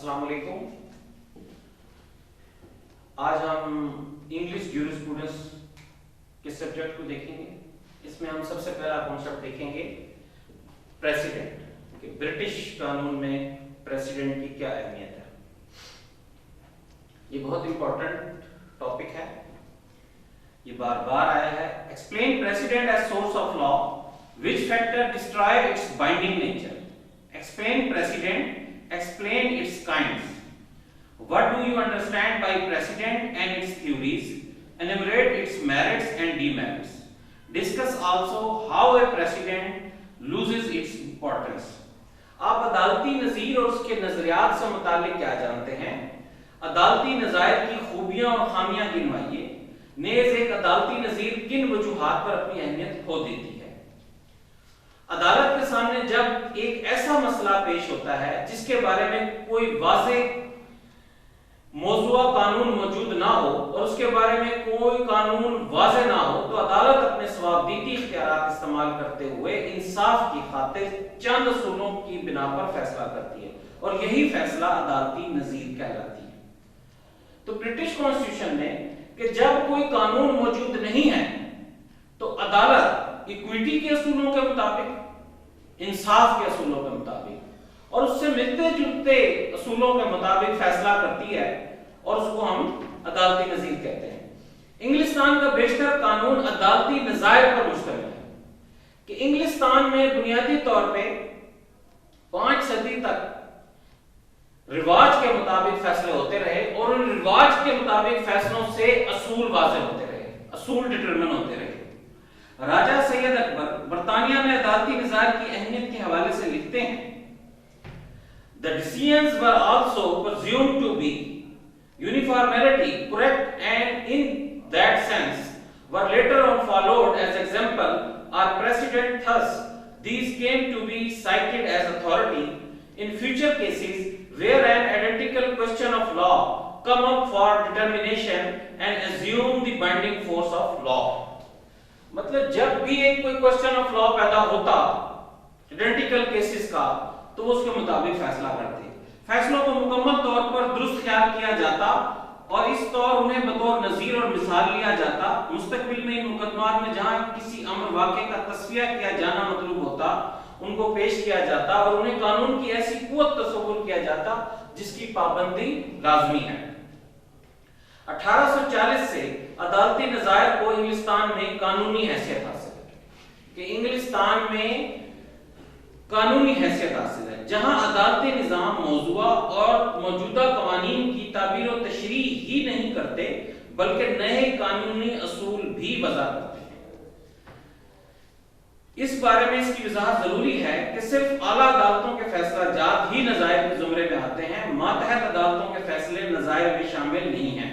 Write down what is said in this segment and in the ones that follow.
अस्सलाम वालेकुम। आज हम इंग्लिश ज्यूरिस्प्रूडेंस के सब्जेक्ट को देखेंगे। इसमें हम सबसे पहला कॉन्सेप्ट देखेंगे प्रेसिडेंट कि ब्रिटिश कानून में प्रेसिडेंट की क्या अहमियत है। ये बहुत इंपॉर्टेंट टॉपिक है, ये बार बार आया है। Explain precedent as source of law, which factor destroy its binding nature. Explain precedent, explain its kinds. What do you understand by precedent and its theories? Enumerate its merits and demerits. Discuss also how a precedent loses its importance. आप अदालती नज़ीर और उसके नजरियात से मुतालिक क्या जानते हैं? अदालती नज़ायर की खूबियां और खामियां गिनवाइए। नेज़ एक अदालती नज़ीर किन वजूहात पर अपनी अहमियत खो देती है। अदालत के सामने जब एक ऐसा मसला पेश होता है जिसके बारे में कोई वाज़ेह मौजूदा कानून मौजूद ना हो और उसके बारे में कोई कानून वाज़ेह ना हो, तो अदालत अपने सवाबदीदी इख्तियारात इस्तेमाल करते हुए इंसाफ की खातिर चंद असूलों की बिना पर फैसला करती है और यही फैसला अदालती नज़ीर कहलाती है। तो ब्रिटिश कॉन्स्टिट्यूशन में कि जब कोई कानून मौजूद नहीं है तो अदालत इक्विटी के असूलों के मुताबिक, इंसाफ के असूलों के मुताबिक और उससे मिलते जुलते असूलों के मुताबिक फैसला करती है और उसको हम अदालती नज़ीर कहते हैं। इंग्लिस्तान का बेशतर कानून अदालती नज़ायर पर मुश्तमिल है कि इंग्लिस्तान में बुनियादी तौर पे 5 सदी तक रिवाज के मुताबिक फैसले होते रहे और उन रिवाज के मुताबिक फैसलों से असूल वाज़ेह होते रहे, असूल डिटरमिन होते रहे। राजा सैयद अकबर बरतानिया में अदालती निज़ार की अहमियत के हवाले से लिखते हैं, The decisions were also presumed to be uniformity, correct, and in that sense were later on followed as example or precedent. Thus, these came to be cited as authority in future cases where an identical question of law come up for determination and assume the binding force of law. मतलब जब भी एक कोई question of law पैदा होता identical cases का, तो वो उसके मुताबिक फैसला करते। फैसलों को मुकम्मल तौर पर दुरुस्त ख्याल किया जाता और इस तौर उन्हें बतौर नजीर और मिसाल लिया जाता। मुस्तकबिल में इन मुकदमात में जहां किसी अमर वाक़े का तस्फिया किया जाना मतलूब होता, उनको पेश किया जाता और उन्हें कानून की ऐसी कुव्वत तसव्वुर किया जाता जिसकी पाबंदी लाजमी है। 1840 से अदालती नज़ायर को इंग्लिस्तान में कानूनी हैसियत हासिल है कि इंग्लिस्तान में कानूनी हैसियत हासिल है जहां अदालती निज़ाम मौजूदा और मौजूदा कवानीन की ताबीर और तशरीह ही नहीं करते बल्कि नए कानूनी असूल भी वज़ा करते हैं। इस बारे में इसकी वज़ाहत जरूरी है कि सिर्फ आला अदालतों के फैसला जात ही नज़ायर के ज़ुमरे में आते हैं। मातहत अदालतों के फैसले नज़ायर में शामिल नहीं हैं।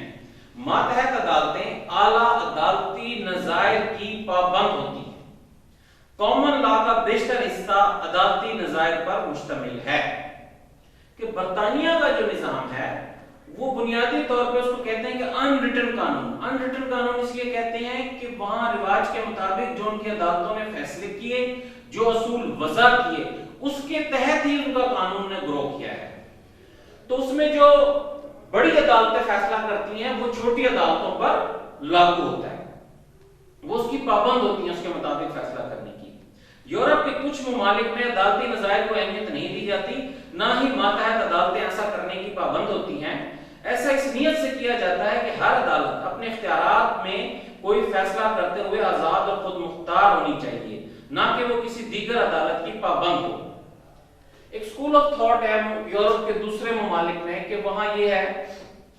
मातहत अदालतें आला अदालती नज़ायर की पाबंद होती हैं। कॉमन लॉ का बेशतर हिस्सा अदालती नज़ायर पर मुश्तमिल है कि बरतानिया का जो निज़ाम है वो बुनियादी तौर पर उसको कहते हैं कि अनरिटन कानून। अनरिटन कानून इसलिए कहते हैं कि वहां रिवाज के मुताबिक जो उनकी अदालतों ने फैसले किए, जो असूल वज़ा किए, उसके तहत ही उनका कानून ने ग्रो किया है। तो उसमें जो बड़ी अदालतें फैसला करती हैं वो छोटी अदालतों पर लागू होता है, वो उसकी पाबंद होती हैं उसके मुताबिक फैसला करने की। यूरोप के कुछ ममालिक में अदालती नज़ायर को अहमियत नहीं दी जाती, ना ही मातहत अदालतें ऐसा करने की पाबंद होती हैं। ऐसा इस नीयत से किया जाता है कि हर अदालत अपने इख्तियारात में कोई फैसला करते हुए आजाद और खुद मुख्तार होनी चाहिए, ना कि वो किसी दीगर अदालत की पाबंद हो। एक स्कूल ऑफ थॉट है यूरोप के दूसरे ममालिक में कि वहां ये है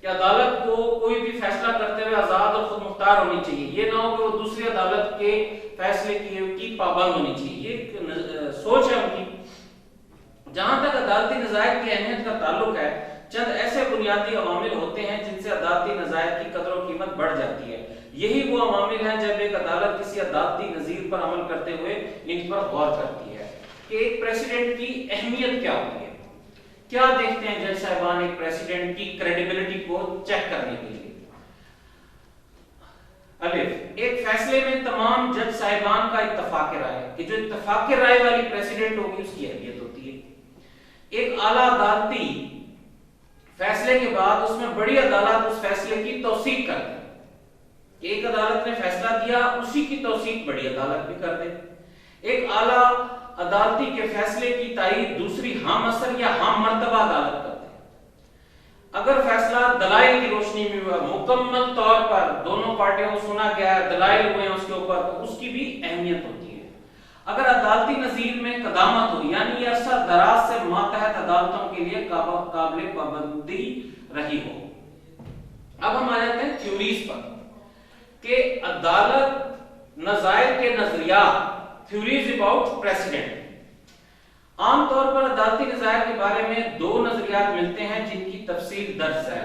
कि अदालत को कोई भी फैसला करते हुए आजाद और खुद मुख्तार होनी चाहिए। ये ना हो कि वो दूसरी अदालत के फैसले की पाबंद होनी चाहिए। ये सोच है उनकी। जहां तक अदालती नज़ायर की अहमियत का ताल्लुक है, चंद ऐसे बुनियादी अवामिल होते हैं जिनसे अदालती नज़ायर की कदर और कीमत बढ़ जाती है। यही वो अवामिल हैं जब एक अदालत किसी अदालती नज़ीर पर अमल करते हुए इन पर गौर करती है कि एक प्रेसिडेंट की अहमियत क्या होती है। क्या देखते हैं जज साहिबान एक प्रेसिडेंट की क्रेडिबिलिटी को चेक करने के लिए? अलिफ, एक फैसले में तमाम जज साहिबान का इत्तफाक राय कि जो इत्तफाक राय वाली प्रेसिडेंट होगी उसकी अहमियत होती है। एक आला अदालती फैसले के बाद उसमें बड़ी अदालत उस फैसले की तौसीक कर दे। एक अदालत ने फैसला दिया, उसी की तौसीक बड़ी अदालत भी कर दे। एक आला अदालती के फैसले की तायीद दूसरी हम असर या हम मर्तबा अदालत कर दे। अगर फैसला दलाइल की रोशनी में हुआ, मुकम्मल तौर पर दोनों पार्टियों को सुना गया है, दलाइल हुए हैं उसके ऊपर, तो उसकी भी अहमियत होती है। अगर अदालती नजीर में कदामत हो, यानी ये अरसा दराज से मातहत अदालतों के लिए काबिल पाबंदी रही हो। अब हम आ जाते हैं थ्योरीज पर कि अदालत नज़ायर के नजरिया, थ्योरीज अबाउट प्रेसिडेंट। आमतौर पर अदालती नज़ायर के बारे में दो नजरियात मिलते हैं जिनकी तफसील दर्ज है।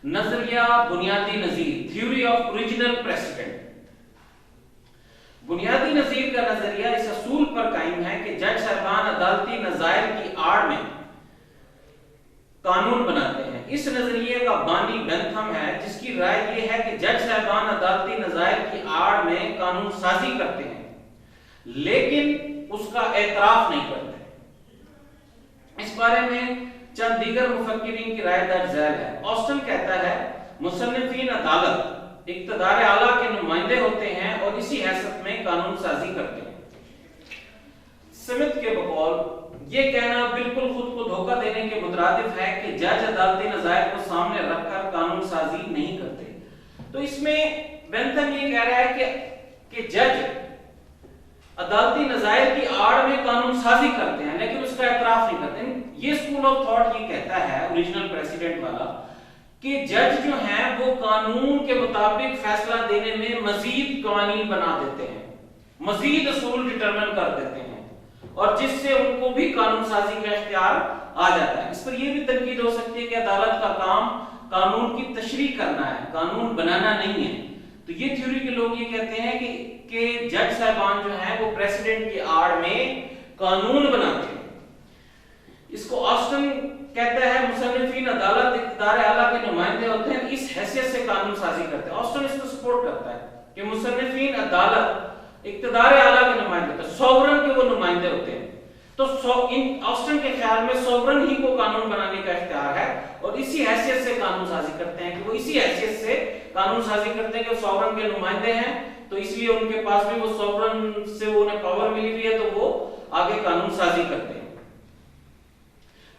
नजरिया बुनियादी नजीर, थ्योरी ऑफ ओरिजिनल प्रेसिडेंट। बुनियादी नजीर का नजरिया इस असूल पर कायम है कि जज साहबान अदालती नज़ायर की आड़ में कानून बनाते हैं। इस नजरिए का बानी बेंथम है, जिसकी राय यह है कि जज साहबान अदालती नज़ायर की आड़ में कानून साजी करते हैं लेकिन उसका एतराफ नहीं करते। इस बारे में चंद दीगर मुफक्किरीन की राय दर्ज है। ऑस्टन कहता है मुसन्निफीन अदालत इक़्तिदार आला के नुमाइंदे होते हैं और इसी हैसियत में कानून साजी करते हैं। स्मिथ के बकौल ये कहना बिल्कुल खुद को धोखा देने के मुतरादिफ है कि जज अदालती नज़ायर को सामने रखकर कानून साजी नहीं करते। तो इसमें बेंथम ये कह रहा है कि जज अदालती नज़ायर की आड़ में कानून साजी करते हैं लेकिन उसका एतराफ नहीं करते। ये स्कूल ऑफ थॉट ये कहता है, ओरिजिनल प्रेसिडेंट वाला, कि जज जो हैं वो कानून के मुताबिक फैसला देने में मजीद कानून बना देते हैं, मजीद असूल डिटरमिन कर देते हैं और जिससे उनको भी कानून साजी का इख्तियार आ जाता है। इस पर यह भी तनकीद हो सकती है कि अदालत का काम कानून की तशरीह करना है, कानून बनाना नहीं है। तो ये थ्योरी के लोग ये कहते हैं कि जज साहबान जो हैं वो प्रेसिडेंट की आड़ में कानून बनाते हैं। इसको ऑस्टन कहता है मुसन्निफीन अदालत इक़्तिदार आला के नुमाइंदे होते हैं, इस हैसियत से कानून साजी करते हैं। ऑस्टन इसको सपोर्ट करता है कि मुसन्निफीन अदालत इक़्तिदार आला के नुमाइंदे होते हैं, सोवरन के वो नुमाइंदे होते हैं। तो ऑस्टन के ख्याल में सोवरन ही को कानून बनाने का इख्तियार है और इसी हैसियत से कानून साजी करते हैं कि वो इसी हैसियत से कानून साजी करते हैं कि सोवरन के नुमाइंदे हैं, तो इसलिए उनके पास भी वो सोवरन से उन्हें पावर मिली हुई है, तो वो आगे कानून साजी करते हैं।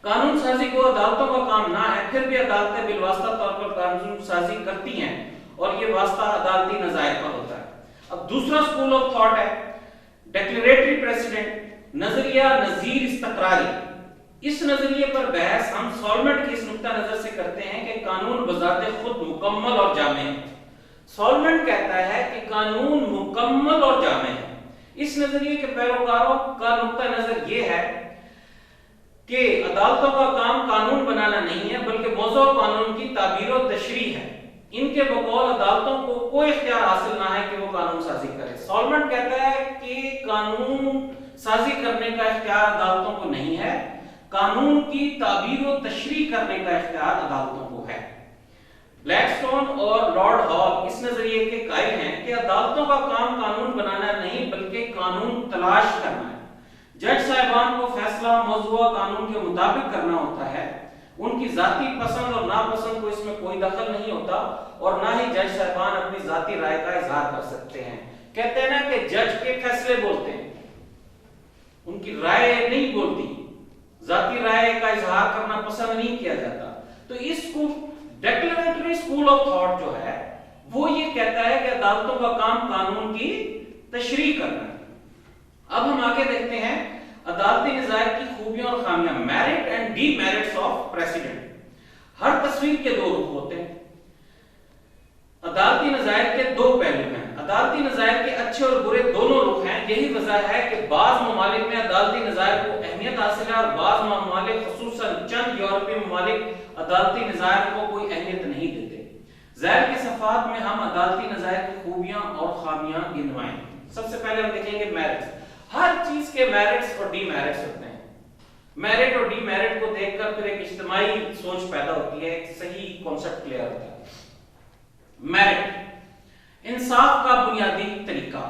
कानून साजी को अदालतों का काम ना है, फिर भी अदालतें बिलवास्ता तौर पर कानून साजी करती हैं और ये वास्ता अदालती नज़ायर पर होता है। अब दूसरा स्कूल ऑफ थॉट है डिक्लेरेटरी प्रेसिडेंट, नजरिया नजीर इस्तकरारी। इस नजरिए पर बहस हम सॉलमेंट की इस नुक्ता नजर से करते हैं कि कानून बजाते खुद मुकम्मल और जामे है। सॉलमेंट कहता है कि कानून मुकम्मल और जामे है। इस नजरिए के पैरोकारों का नुक्ता नजर ये है कि अदालतों का काम कानून बनाना नहीं है बल्कि मौजू कानून की ताबीर और तशरीह है। इनके बकौल अदालतों को कोई इख्तियार हासिल ना है कि वो कानून साजी करे। सॉलमेंट कहता है कि कानून साजी करने का इख्तियार अदालतों को नहीं है, कानून की ताबीर और तशरीह करने का इख्तियार अदालतों को है। ब्लैकस्टोन और लॉर्ड हॉल इस नजरिए के कायल हैं कि अदालतों का काम कानून बनाना नहीं बल्कि कानून तलाश करना है। जज साहिबान को फैसला मौजूदा कानून के मुताबिक करना होता है, उनकी जाती पसंद और नापसंद को इसमें कोई दखल नहीं होता और ना ही जज साहिबान अपनी जाती राय का इजहार कर सकते हैं। कहते हैं ना कि जज के फैसले बोलते हैं, उनकी राय नहीं बोलती, जाती राय का इजहार करना पसंद नहीं किया जाता। तो इसको डिक्लेरेटरी स्कूल ऑफ थॉट जो है वो ये कहता है कि अदालतों का काम कानून की तशरीह करना है। अब हम आगे देखते हैं अदालती निज़ायर की खूबियां और खामियां, merit and demerits of president. हर तस्वीर के दो रुख होते हैं। अदालती नज़ायर के दो पहलू हैं। अदालती नज़ायर के अच्छे और बुरे दोनों रुख हैं। यही वजह है कि बाज़ ममालिक में अदालती नज़ायर को अहमियत हासिल है और बाज़ ममालिक खुसूसन चंद यूरोपीय ममालिक अदालती नज़ायर को कोई अहमियत नहीं देते। ज़ैल के सफ़ात में हम अदालती नज़ायर की खूबियां और खामियां गिनवाएंगे। सबसे पहले हम देखेंगे मेरिट्स। हर चीज के मेरिट्स और डीमेरिट्स होते हैं। मेरिट और डीमेरिट को देखकर फिर एक इज्तिमाई सोच पैदा होती है, एक सही कॉन्सेप्ट क्लियर होता है। मेरिट इंसाफ का बुनियादी तरीका।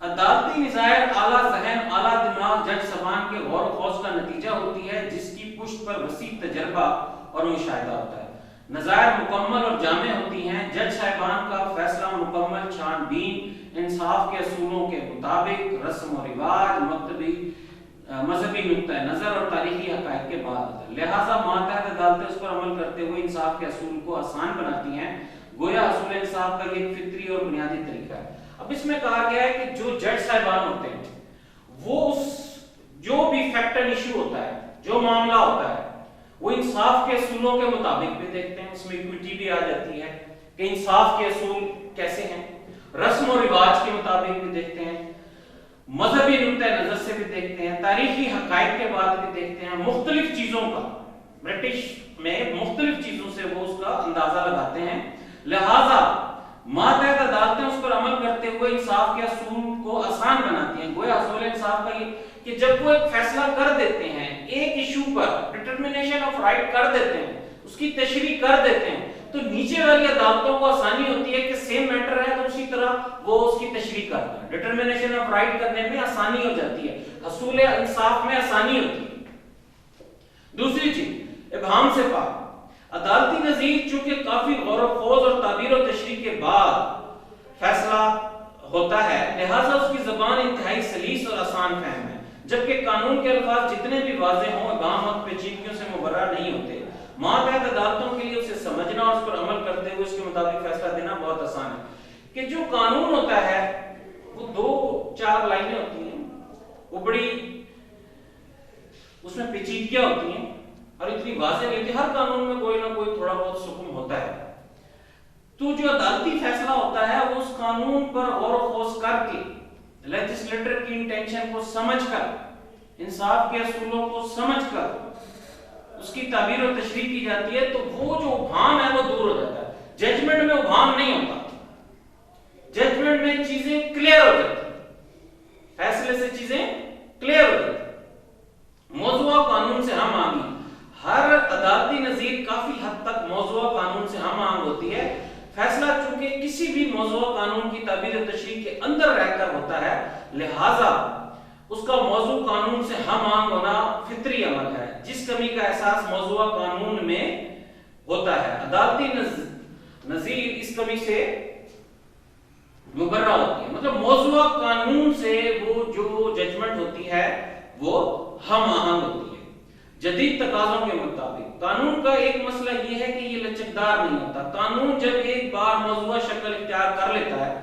अदालती निज़ायर आला ज़हन, आला दिमाग जज साहबान के गौर व खौज का नतीजा होती है जिसकी पुष्ट पर वसी तजर्बा اور مشاہدہ ہوتا ہے۔ نظائر مکمل اور جامع ہوتی ہیں، جج صاحبان کا فیصلہ مکمل چھان بین انصاف کے اصولوں کے مطابق رسم و رواج مذہبی نقطہ نظر اور تاریخی حقائق کے بعد ہوتا ہے، لہٰذا ماتحت عدالتیں اس پر عمل کرتے ہوئے انصاف کے اصول کو آسان بناتی ہیں، گویا اصول انصاف کا یہ ایک فطری اور بنیادی طریقہ ہے۔ اب اس میں کہا گیا ہے کہ جو جج صاحبان ہوتے ہیں وہ جو بھی فیکٹر ایشو ہوتا ہے، جو معاملہ ہوتا ہے، وہ انصاف کے اصولوں کے مطابق بھی دیکھتے ہیں، اس میں ایکویٹی بھی آ جاتی ہے کہ انصاف کے اصول کیسے ہیں، رسم و رواج کے مطابق بھی دیکھتے ہیں، مذہبی نقطہ نظر سے بھی دیکھتے ہیں، تاریخی حقائق کے بعد بھی دیکھتے ہیں، مختلف چیزوں کا برٹش میں مختلف چیزوں سے وہ اس کا اندازہ لگاتے ہیں، لہذا ماتحت عدالتیں اس پر عمل کرتے ہوئے انصاف کے اصول کو آسان بناتی ہیں، گویا اصول انصاف کا یہ کہ جب وہ ایک فیصلہ کر دیتے ہیں ایک issue per determination of right کر دیتے ہیں، اس کی تشریح کر دیتے ہیں، تو نیچے والی عدالتوں کو آسانی ہوتی ہے کہ سیم میٹر ہے تو اسی طرح وہ اس کی تشریح کرتے ہیں، ڈٹرمنیشن آف رائٹ کرنے میں آسانی ہو جاتی ہے، حصول انصاف میں آسانی ہوتی ہے۔ دوسری چیز ابہام سے پاک، عدالتی نظیر چونکہ کافی غور و خوض اور تعبیر و تشریح کے بعد فیصلہ ہوتا ہے، لہٰذا اس کی زبان انتہائی سلیس اور آسان فہم ہے، جبکہ قانون کے الفاظ جتنے بھی واضح ہوں ابہام اور پیچیدگیوں سے مبرہ نہیں ہوتے۔ ماتحت عدالتوں کے لیے اسے سمجھنا اور اس پر عمل کرتے ہوئے اس کے مطابق فیصلہ دینا بہت آسان ہے کہ جو قانون ہوتا ہے وہ 2-4 لائنیں ہوتی ہیں، وہ بڑی اس میں پیچیدگیاں ہوتی ہیں اور اتنی واضح نہیں ہوتی، ہر قانون میں کوئی نہ کوئی تھوڑا بہت سکون ہوتا ہے، تو جو عدالتی فیصلہ ہوتا ہے وہ اس قانون پر غور و خوض کر کے لیجسلیٹر کی انٹینشن کو سمجھ کر، انصاف کے اصولوں کو سمجھ کر اس کی تعبیر و تشریح کی جاتی ہے، تو وہ جو ابہام ہے وہ دور ہو جاتا ہے۔ ججمنٹ میں ابہام نہیں ہوتا، ججمنٹ میں چیزیں کلیئر ہو جاتی ہیں، فیصلے سے چیزیں کلیئر ہو جاتی ہیں۔ موضوع قانون سے ہم آہنگی، ہر عدالتی نظیر کافی حد تک موضوع قانون سے ہم آہنگ ہوتی ہے، فیصلہ چونکہ کسی بھی موضوع قانون کی تعبیر و تشریح کے اندر رہ کر ہوتا ہے، لہذا اس کا موضوع قانون سے ہم آہنگ ہونا فطری عمل ہے، جس کمی کا احساس موضوع قانون میں ہوتا ہے، عدالتی نظیر اس کمی سے مبرہ ہوتی ہے، مطلب موضوع قانون سے وہ جو ججمنٹ ہوتی ہے وہ ہم آہنگ ہوتی ہے۔ جدید تقاضوں کے مطابق قانون کا ایک مسئلہ یہ ہے کہ یہ لچکدار نہیں ہوتا، قانون جب ایک بار موضوع شکل اختیار کر لیتا ہے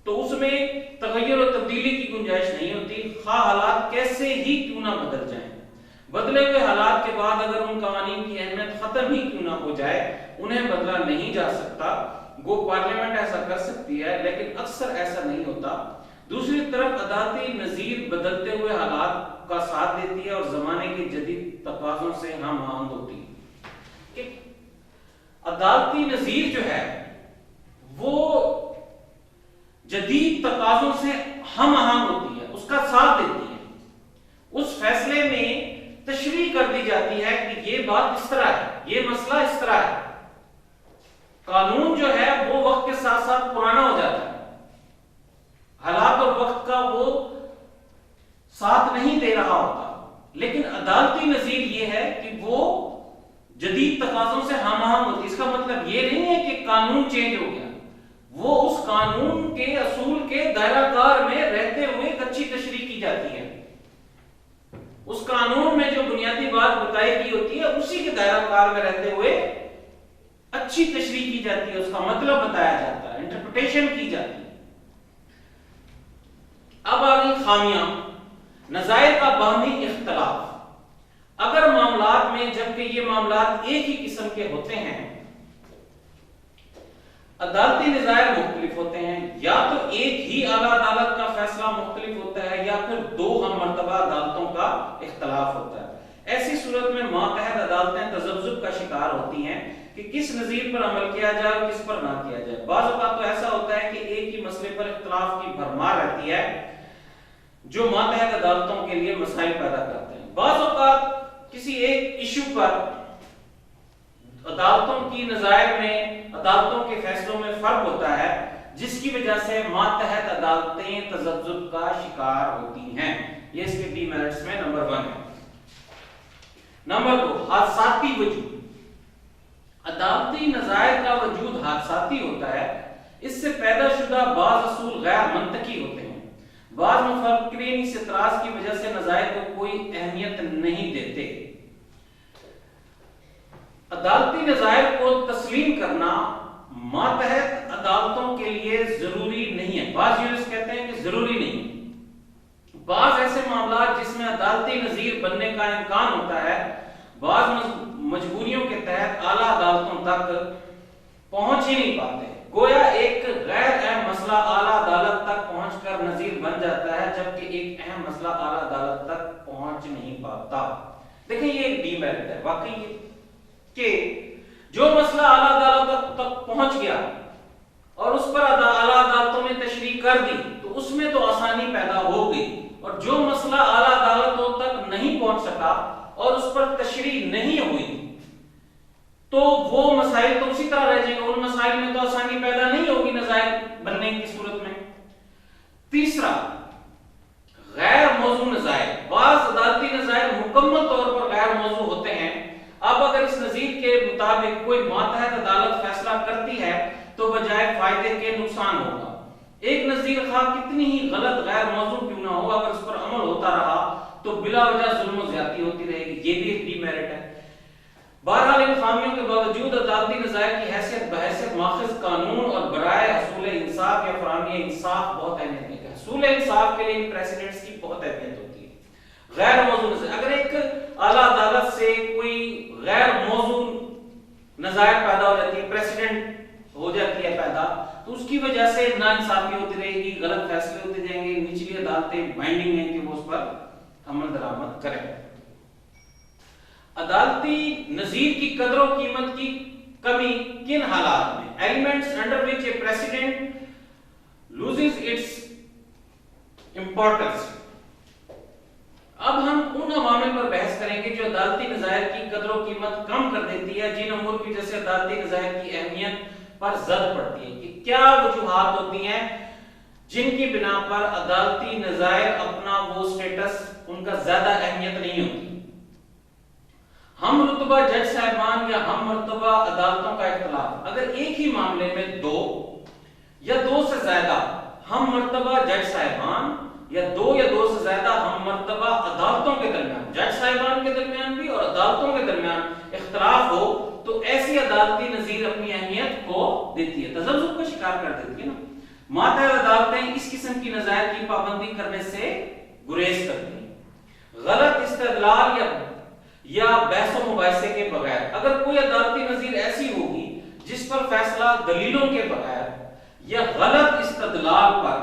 تو اس میں تغیر و تبدیلی کی گنجائش نہیں ہوتی، خواہ حالات کیسے ہی کیوں نہ بدل جائیں، بدلے ہوئے حالات کے بعد اگر ان قوانین کی اہمیت ختم ہی کیوں نہ ہو جائے انہیں بدلا نہیں جا سکتا، گو پارلیمنٹ ایسا کر سکتی ہے لیکن اکثر ایسا نہیں ہوتا۔ دوسری طرف عدالتی نظیر بدلتے ہوئے حالات کا ساتھ دیتی ہے اور زمانے کے جدید تقاضوں سے ہم آہنگ ہوتی ہے کہ عدالتی نظیر جو ہے وہ جدید تقاضوں سے ہم آہنگ ہوتی ہے، اس کا ساتھ دیتی ہے، اس فیصلے میں تشریح کر دی جاتی ہے کہ یہ بات اس طرح ہے، یہ مسئلہ اس طرح ہے۔ قانون جو ہے وہ وقت کے ساتھ ساتھ پرانا ہو جاتا ہے، حالات اور وقت کا وہ ساتھ نہیں دے رہا ہوتا، لیکن عدالتی نظیر یہ ہے کہ وہ جدید تقاضوں سے ہم آہنگ ہوتی ہے۔ اس کا مطلب یہ نہیں ہے کہ قانون چینج ہو گیا، وہ اس قانون کے اصول کے دائرہ کار میں رہتے ہوئے ایک اچھی تشریح کی جاتی ہے، اس قانون میں جو بنیادی بات بتائی گئی ہوتی ہے اسی کے دائرہ کار میں رہتے ہوئے اچھی تشریح کی جاتی ہے، اس کا مطلب بتایا جاتا ہے، انٹرپریٹیشن کی جاتی ہے۔ اب آگئی خامیاں، نظائر کا باہمی اختلاف، اگر معاملات میں جبکہ یہ معاملات ایک ہی قسم کے ہوتے ہیں عدالتی نظائر مختلف ہوتے ہیں، یا تو ایک ہی اعلیٰ عدالت کا فیصلہ مختلف ہوتا ہے یا پھر 2 ہم مرتبہ عدالتوں کا اختلاف ہوتا ہے، ایسی صورت میں ماتحت عدالتیں تذبذب کا شکار ہوتی ہیں کہ کس نظیر پر عمل کیا جائے اور کس پر نہ کیا جائے۔ بعض اوقات تو ایسا ہوتا ہے کہ ایک ہی مسئلے پر اختلاف کی بھرمار رہتی ہے جو ماتحت عدالتوں کے لیے مسائل پیدا کرتے ہیں، بعض اوقات کسی ایک ایشو پر عدالتوں کی نظائر میں، عدالتوں کے فیصلوں میں فرق ہوتا ہے، جس کی وجہ سے ماتحت عدالتیں تذبذب کا شکار ہوتی ہیں۔ یہ اس کے ڈی میرٹس میں نمبر 1 ہے۔ नंबर 2, हादसाती वजूद। अदालती नज़ायर का वजूद हादसाती होता है। इससे पैदा शुदा बाज़ असूल गैर मंतकी होते हैं। बाज़ मुफक्किरीन इस इतराज़ की वजह से नज़ायर को कोई अहमियत नहीं देते। अदालती नज़ायर को तस्लीम करना मातहत अदालतों के लिए जरूरी नहीं है। बाज़ यूरिस्ट कहते हैं कि जरूरी नहीं। बाज़ ऐसे मामला जिसमें अदालती नज़ीर बनने का इम्कान होता है, बाज़ मजबूरियों के तहत आला अदालतों तक पहुंच ही नहीं पाते। गोया एक गैर अहम मसला आला अदालत तक पहुंचकर नज़ीर बन जाता है, जबकि एक अहम मसला आला अदालत तक पहुंच नहीं पाता। देखिए ये एक डीमेरिट है वाकई कि जो मसला आला अदालत तक पहुंच गया और उस पर आला अदालतों ने तशरीह कर दी तो उसमें तो आसानी पैदा हो गई, और जो मसला आला अदालतों तक नहीं पहुंच सका और उस पर तशरीह नहीं हुई तो वो मसाइल तो उसी तरह रह जाएंगे, उन मसाइल में तो आसानी पैदा नहीं होगी नज़ायर बनने की सूरत में। तीसरा, गैर मौजू नज़ायर। बाज़ अदालती नज़ायर मुकम्मल तौर पर गैर मौजू होते हैं। अब अगर इस नज़ीर के मुताबिक कोई मातहत अदालत फैसला करती है तो बजाय फायदे के नुकसान होगा। एक नज़ीर खा कितनी ही गलत गैर मौजू क्यों ना हो, अगर उस पर अमल होता रहा तो बिला वजह जुल्म ज्यादती होती रहेगी। ये भी एक डीमेरिट है। बहरहाल इन खामियों के बावजूद अदालती नज़ायर की हैसियत बहैसियत माखिज़ कानून और बराए असूल इंसाफ या फराहमी इंसाफ बहुत अहमियत है। असूल इंसाफ के लिए इन प्रेसिडेंट्स की बहुत अहमियत होती है। गैर मौजू नज़ायर, अगर एक आला अदालत से कोई गैर मौजू नज़ायर पैदा हो जाती है, प्रेसिडेंट हो जाती है पैदा, तो उसकी वजह से नाइंसाफी होती रहेगी, गलत फैसले होते जाएंगे। निचली अदालतें बाइंडिंग हैं कि वो उस पर अमल दरामद करें। अदालती नज़ीर की कदर व कीमत की कमी किन हालात में? Elements under which A president loses its importance. अब हम उन अवामिल पर बहस करेंगे जो अदालती नज़ायर की कदर व कीमत कम कर देती है, जिन अमूर की वजह से अदालती नज़ायर की अहमियत पर जद पड़ती है। कि क्या वजूहात होती हैं जिनकी बिना पर अदालती नज़ायर अपना वो स्टेटस उनका ज्यादा अहमियत नहीं होती। हम रुतबा जज साहबान या हम मर्तबा अदालतों का इख्तिलाफ, अगर एक ही मामले में दो या दो से ज्यादा हम मर्तबा जज साहबान या दो से ज्यादा हम मर्तबा अदालतों के दरमियान, जज साहबान के दरमियान भी और अदालतों के दरमियान इख्तिलाफ हो, तो ऐसी अदालती नज़ीर अपनी अहमियत को देती है, तज़ब्ज़ुब का शिकार कर देती है ना। मातहत अदालतें इस किस्म की नज़ायर की पाबंदी करने से गुरेज करती हैं। गलत इस्तदलाल या बहस व मुबाहिसे के बगैर, अगर कोई अदालती नज़ीर ऐसी होगी जिस पर फैसला दलीलों के बगैर या गलत इस्तदलाल पर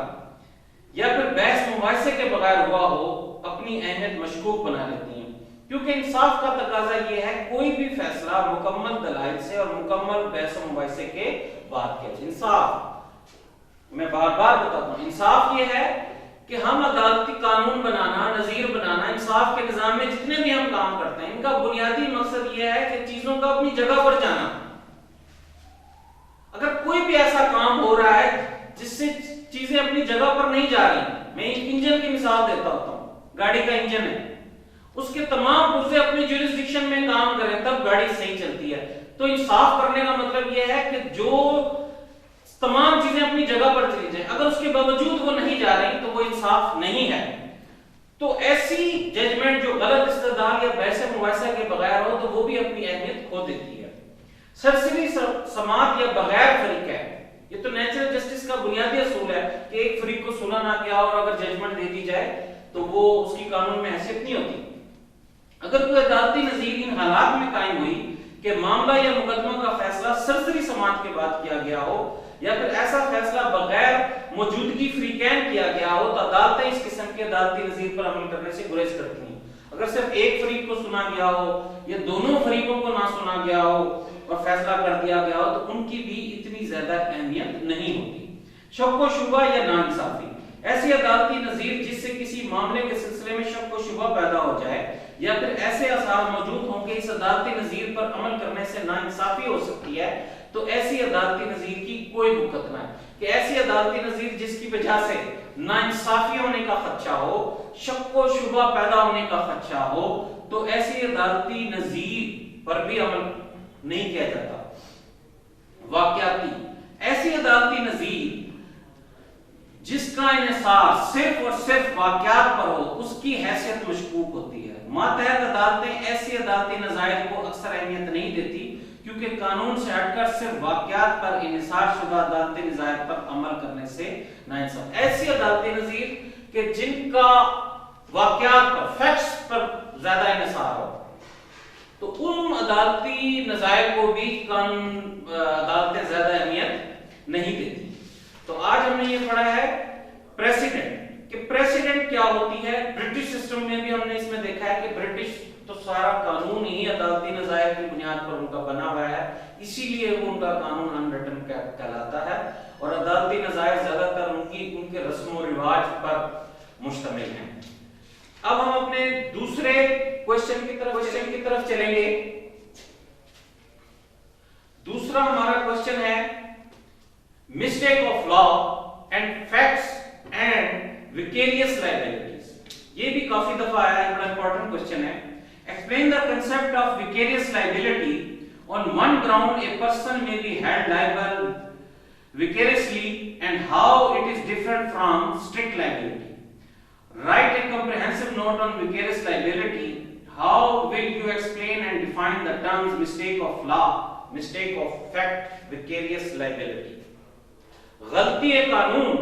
या फिर बहस मुबाहिसे के बगैर हुआ हो, अपनी अहमियत मशकूक बना लेती हैं। क्योंकि इंसाफ का तकाजा यह है कोई भी फैसला मुकम्मल दलाइल से और मुकम्मल बहस व मुबाहिसे के बाद किया जाए। इंसाफ, मैं बार बार बताता हूं, इंसाफ ये है कि हम अदालती कानून बनाना, नज़ीर बनाना, इंसाफ के निज़ाम में जितने भी हम काम करते हैं, इनका बुनियादी मकसद यह है कि चीजों का अपनी जगह पर जाना। अगर कोई भी ऐसा काम हो रहा है जिससे चीजें अपनी जगह पर नहीं जा रही, मैं एक इंजन की मिसाल देता होता हूं, गाड़ी का इंजन है, उसके तमाम पुर्जे अपनी ज्यूरिसडिक्शन में काम करें तब गाड़ी सही चलती है। तो इंसाफ करने का मतलब यह है कि जो तमाम चीजें अपनी जगह पर चली जाएं, अगर उसके बावजूद वो नहीं जा रही तो वो इंसाफ नहीं है। तो ऐसी जजमेंट जो गलत इस्तदलाल या बहस मुबाहिसा के बगैर हो तो वो भी अपनी अहमियत खो देती है। सरसरी समात या बगैर फरीक है, ये तो नेचुरल जस्टिस का बुनियादी असूल है कि एक फरीक को सुना ना किया और अगर जजमेंट दे दी जाए तो वो उसकी कानून में हैसियत नहीं होती। अगर कोई अदालती नज़ीर इन हालात में कायम हुई कि मामला या मुकदमा का फैसला सरसरी समात के बाद किया गया हो या फिर ऐसा फैसला बगैर मौजूदगी फ्रीकैन किया गया हो, तो अदालतें इस किस्म के अदालती नज़ीर पर अमल करने से गुरेज करती हैं। अगर सिर्फ एक फरीक को सुना गया हो या दोनों फरीकों को ना सुना गया हो और फैसला कर दिया गया हो तो उनकी भी इतनी ज्यादा अहमियत नहीं होती। शक व शुबा या नाइंसाफी, ऐसी अदालती नज़ीर जिससे किसी मामले के सिलसिले में शक व शुबा पैदा हो जाए या फिर ऐसे आसार मौजूद हों कि इस अदालती नज़ीर पर अमल करने से नाइंसाफी हो सकती है, तो ऐसी अदालती नज़ीर की कोई बुकत ना है। कि ऐसी अदालती नज़ीर जिसकी वजह से नाइंसाफी होने का खदशा हो, शक व शुबा شبہ پیدا ہونے کا خدشہ ہو تو ایسی عدالتی نظیر پر بھی عمل نہیں کیا جاتا. واقعاتی ایسی عدالتی نظیر جس کا انحصار صرف اور صرف واقعات پر ہو اس کی حیثیت مشکوک ہوتی ہے. ماتحت عدالتیں ایسی عدالتی نظائر کو اکثر اہمیت نہیں دیتی کیونکہ قانون سے ہٹ کر صرف واقعات پر انحصار شدہ عدالتی نظائر پر عمل کرنے سے ناانصاف. ایسی عدالتی نظیر کہ جن کا واقعات پر فیکٹس پر زیادہ انحصار ہو تو ان عدالتی نظائر کو بھی عدالتیں زیادہ اہمیت نہیں دیتی. تو آج ہم نے یہ پڑھا ہے پریسیڈنٹ کہ پریسیڈنٹ کیا ہوتی ہے. برٹش سسٹم میں بھی ہم نے اس میں دیکھا ہے کہ برٹش تو سارا قانون ہی عدالتی نظائر کی بنیاد پر ان کا بنا ہوا ہے, اسی لیے وہ ان کا قانون انریٹن کہلاتا ہے اور عدالتی نظائر زیادہ تر ان کے رسم و رواج پر مشتمل ہیں. اب ہم اپنے دوسرے کوشچن کی طرف چلیں گے. دوسرا ہمارا کوشچن ہے mistake of law and facts and vicarious liabilities. یہ بھی کافی دفعہ آیا ہے, بڑا امپورٹنٹ کوشچن ہے. Explain the concept of vicarious liability. On one ground, a person may be held liable vicariously and how it is different from strict liability. Write a comprehensive note on vicarious liability. How will you explain and define the terms mistake of law, mistake of fact, vicarious liability? غلطی قانون,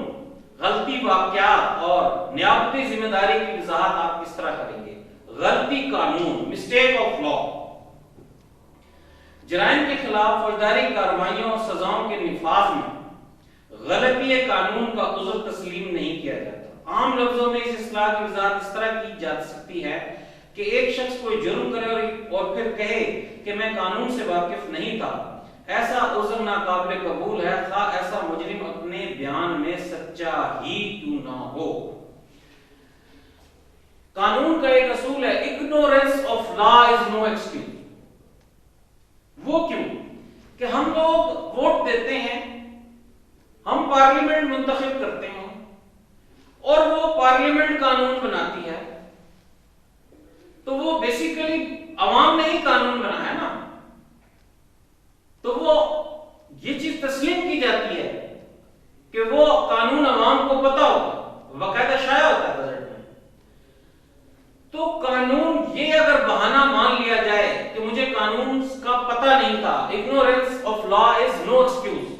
غلطی واقعات اور نیابتی ذمہ داری کی وضاحت آپ کس طرح کریں گے؟ غلطی قانون مسٹیک آف لا. جرائم کے خلاف فوجداری کارروائیوں اور سزاؤں کے نفاذ میں غلطی قانون کا عذر تسلیم نہیں کیا جاتا. عام لفظوں میں اس اصطلاح کی وضاحت اس طرح کی جا سکتی ہے کہ ایک شخص کوئی جرم کرے اور پھر کہے کہ میں قانون سے واقف نہیں تھا. ایسا عذر ناقابل قبول ہے خواہ ایسا مجرم اپنے بیان میں سچا ہی کیوں نہ ہو. قانون کا ایک اصول ہے ignorance of law is no excuse. وہ کیوں کہ ہم لوگ ووٹ دیتے ہیں, ہم پارلیمنٹ منتخب کرتے ہیں اور وہ پارلیمنٹ قانون بناتی ہے, تو وہ بیسیکلی عوام نے ہی قانون بنایا ہے نا, تو وہ یہ چیز تسلیم کی جاتی ہے کہ وہ قانون عوام کو پتا ہوگا, باقاعدہ شائع ہوتا ہے بجٹ میں. تو قانون یہ اگر بہانہ مان لیا جائے کہ مجھے قانون کا پتہ نہیں تھا, ignorance of law is no excuse,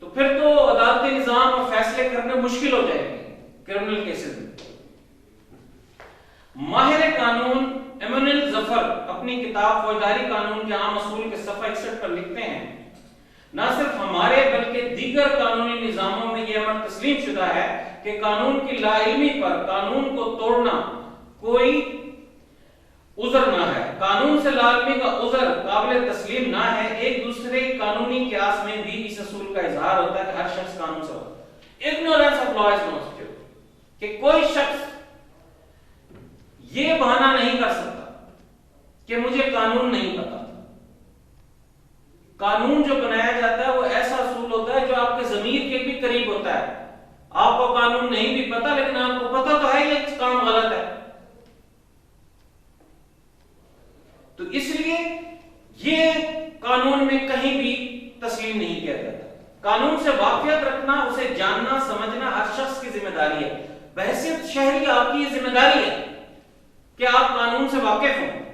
تو پھر تو عدالتی نظام اور فیصلے کرنے مشکل ہو جائے گی کرمنل کیسز میں. ماہر قانون ایمانوئل ظفر اپنی کتاب فوجداری قانون کے عام اصول کے صفحہ 61 پر لکھتے ہیں نہ صرف ہمارے بلکہ دیگر قانونی نظاموں میں یہ امر تسلیم شدہ ہے کہ قانون کی لا علمی پر قانون کو توڑنا کوئی عذر نہ ہے. قانون سے لا علمی کا عذر قابل تسلیم نہ ہے. ایک دوسرے قانونی قیاس میں بھی اس اصول کا اظہار ہوتا ہے کہ ہر شخص قانون سے ہوتا ہے. ignorance of law is no excuse, کہ کوئی شخص یہ بہانہ نہیں کر سکتا کہ مجھے قانون نہیں پتا. قانون جو بنایا جاتا ہے وہ ایسا اصول ہوتا ہے جو آپ کے ضمیر کے بھی قریب ہوتا ہے. آپ کو قانون نہیں بھی پتا لیکن آپ کو پتا تو ہے یہ کام غلط ہے, تو اس لیے یہ قانون میں کہیں بھی تسلیم نہیں کیا جاتا. قانون سے واقفیت رکھنا, اسے جاننا سمجھنا ہر شخص کی ذمہ داری ہے. بحیثیت شہری آپ کی ذمہ داری ہے کہ آپ قانون سے واقف ہوں.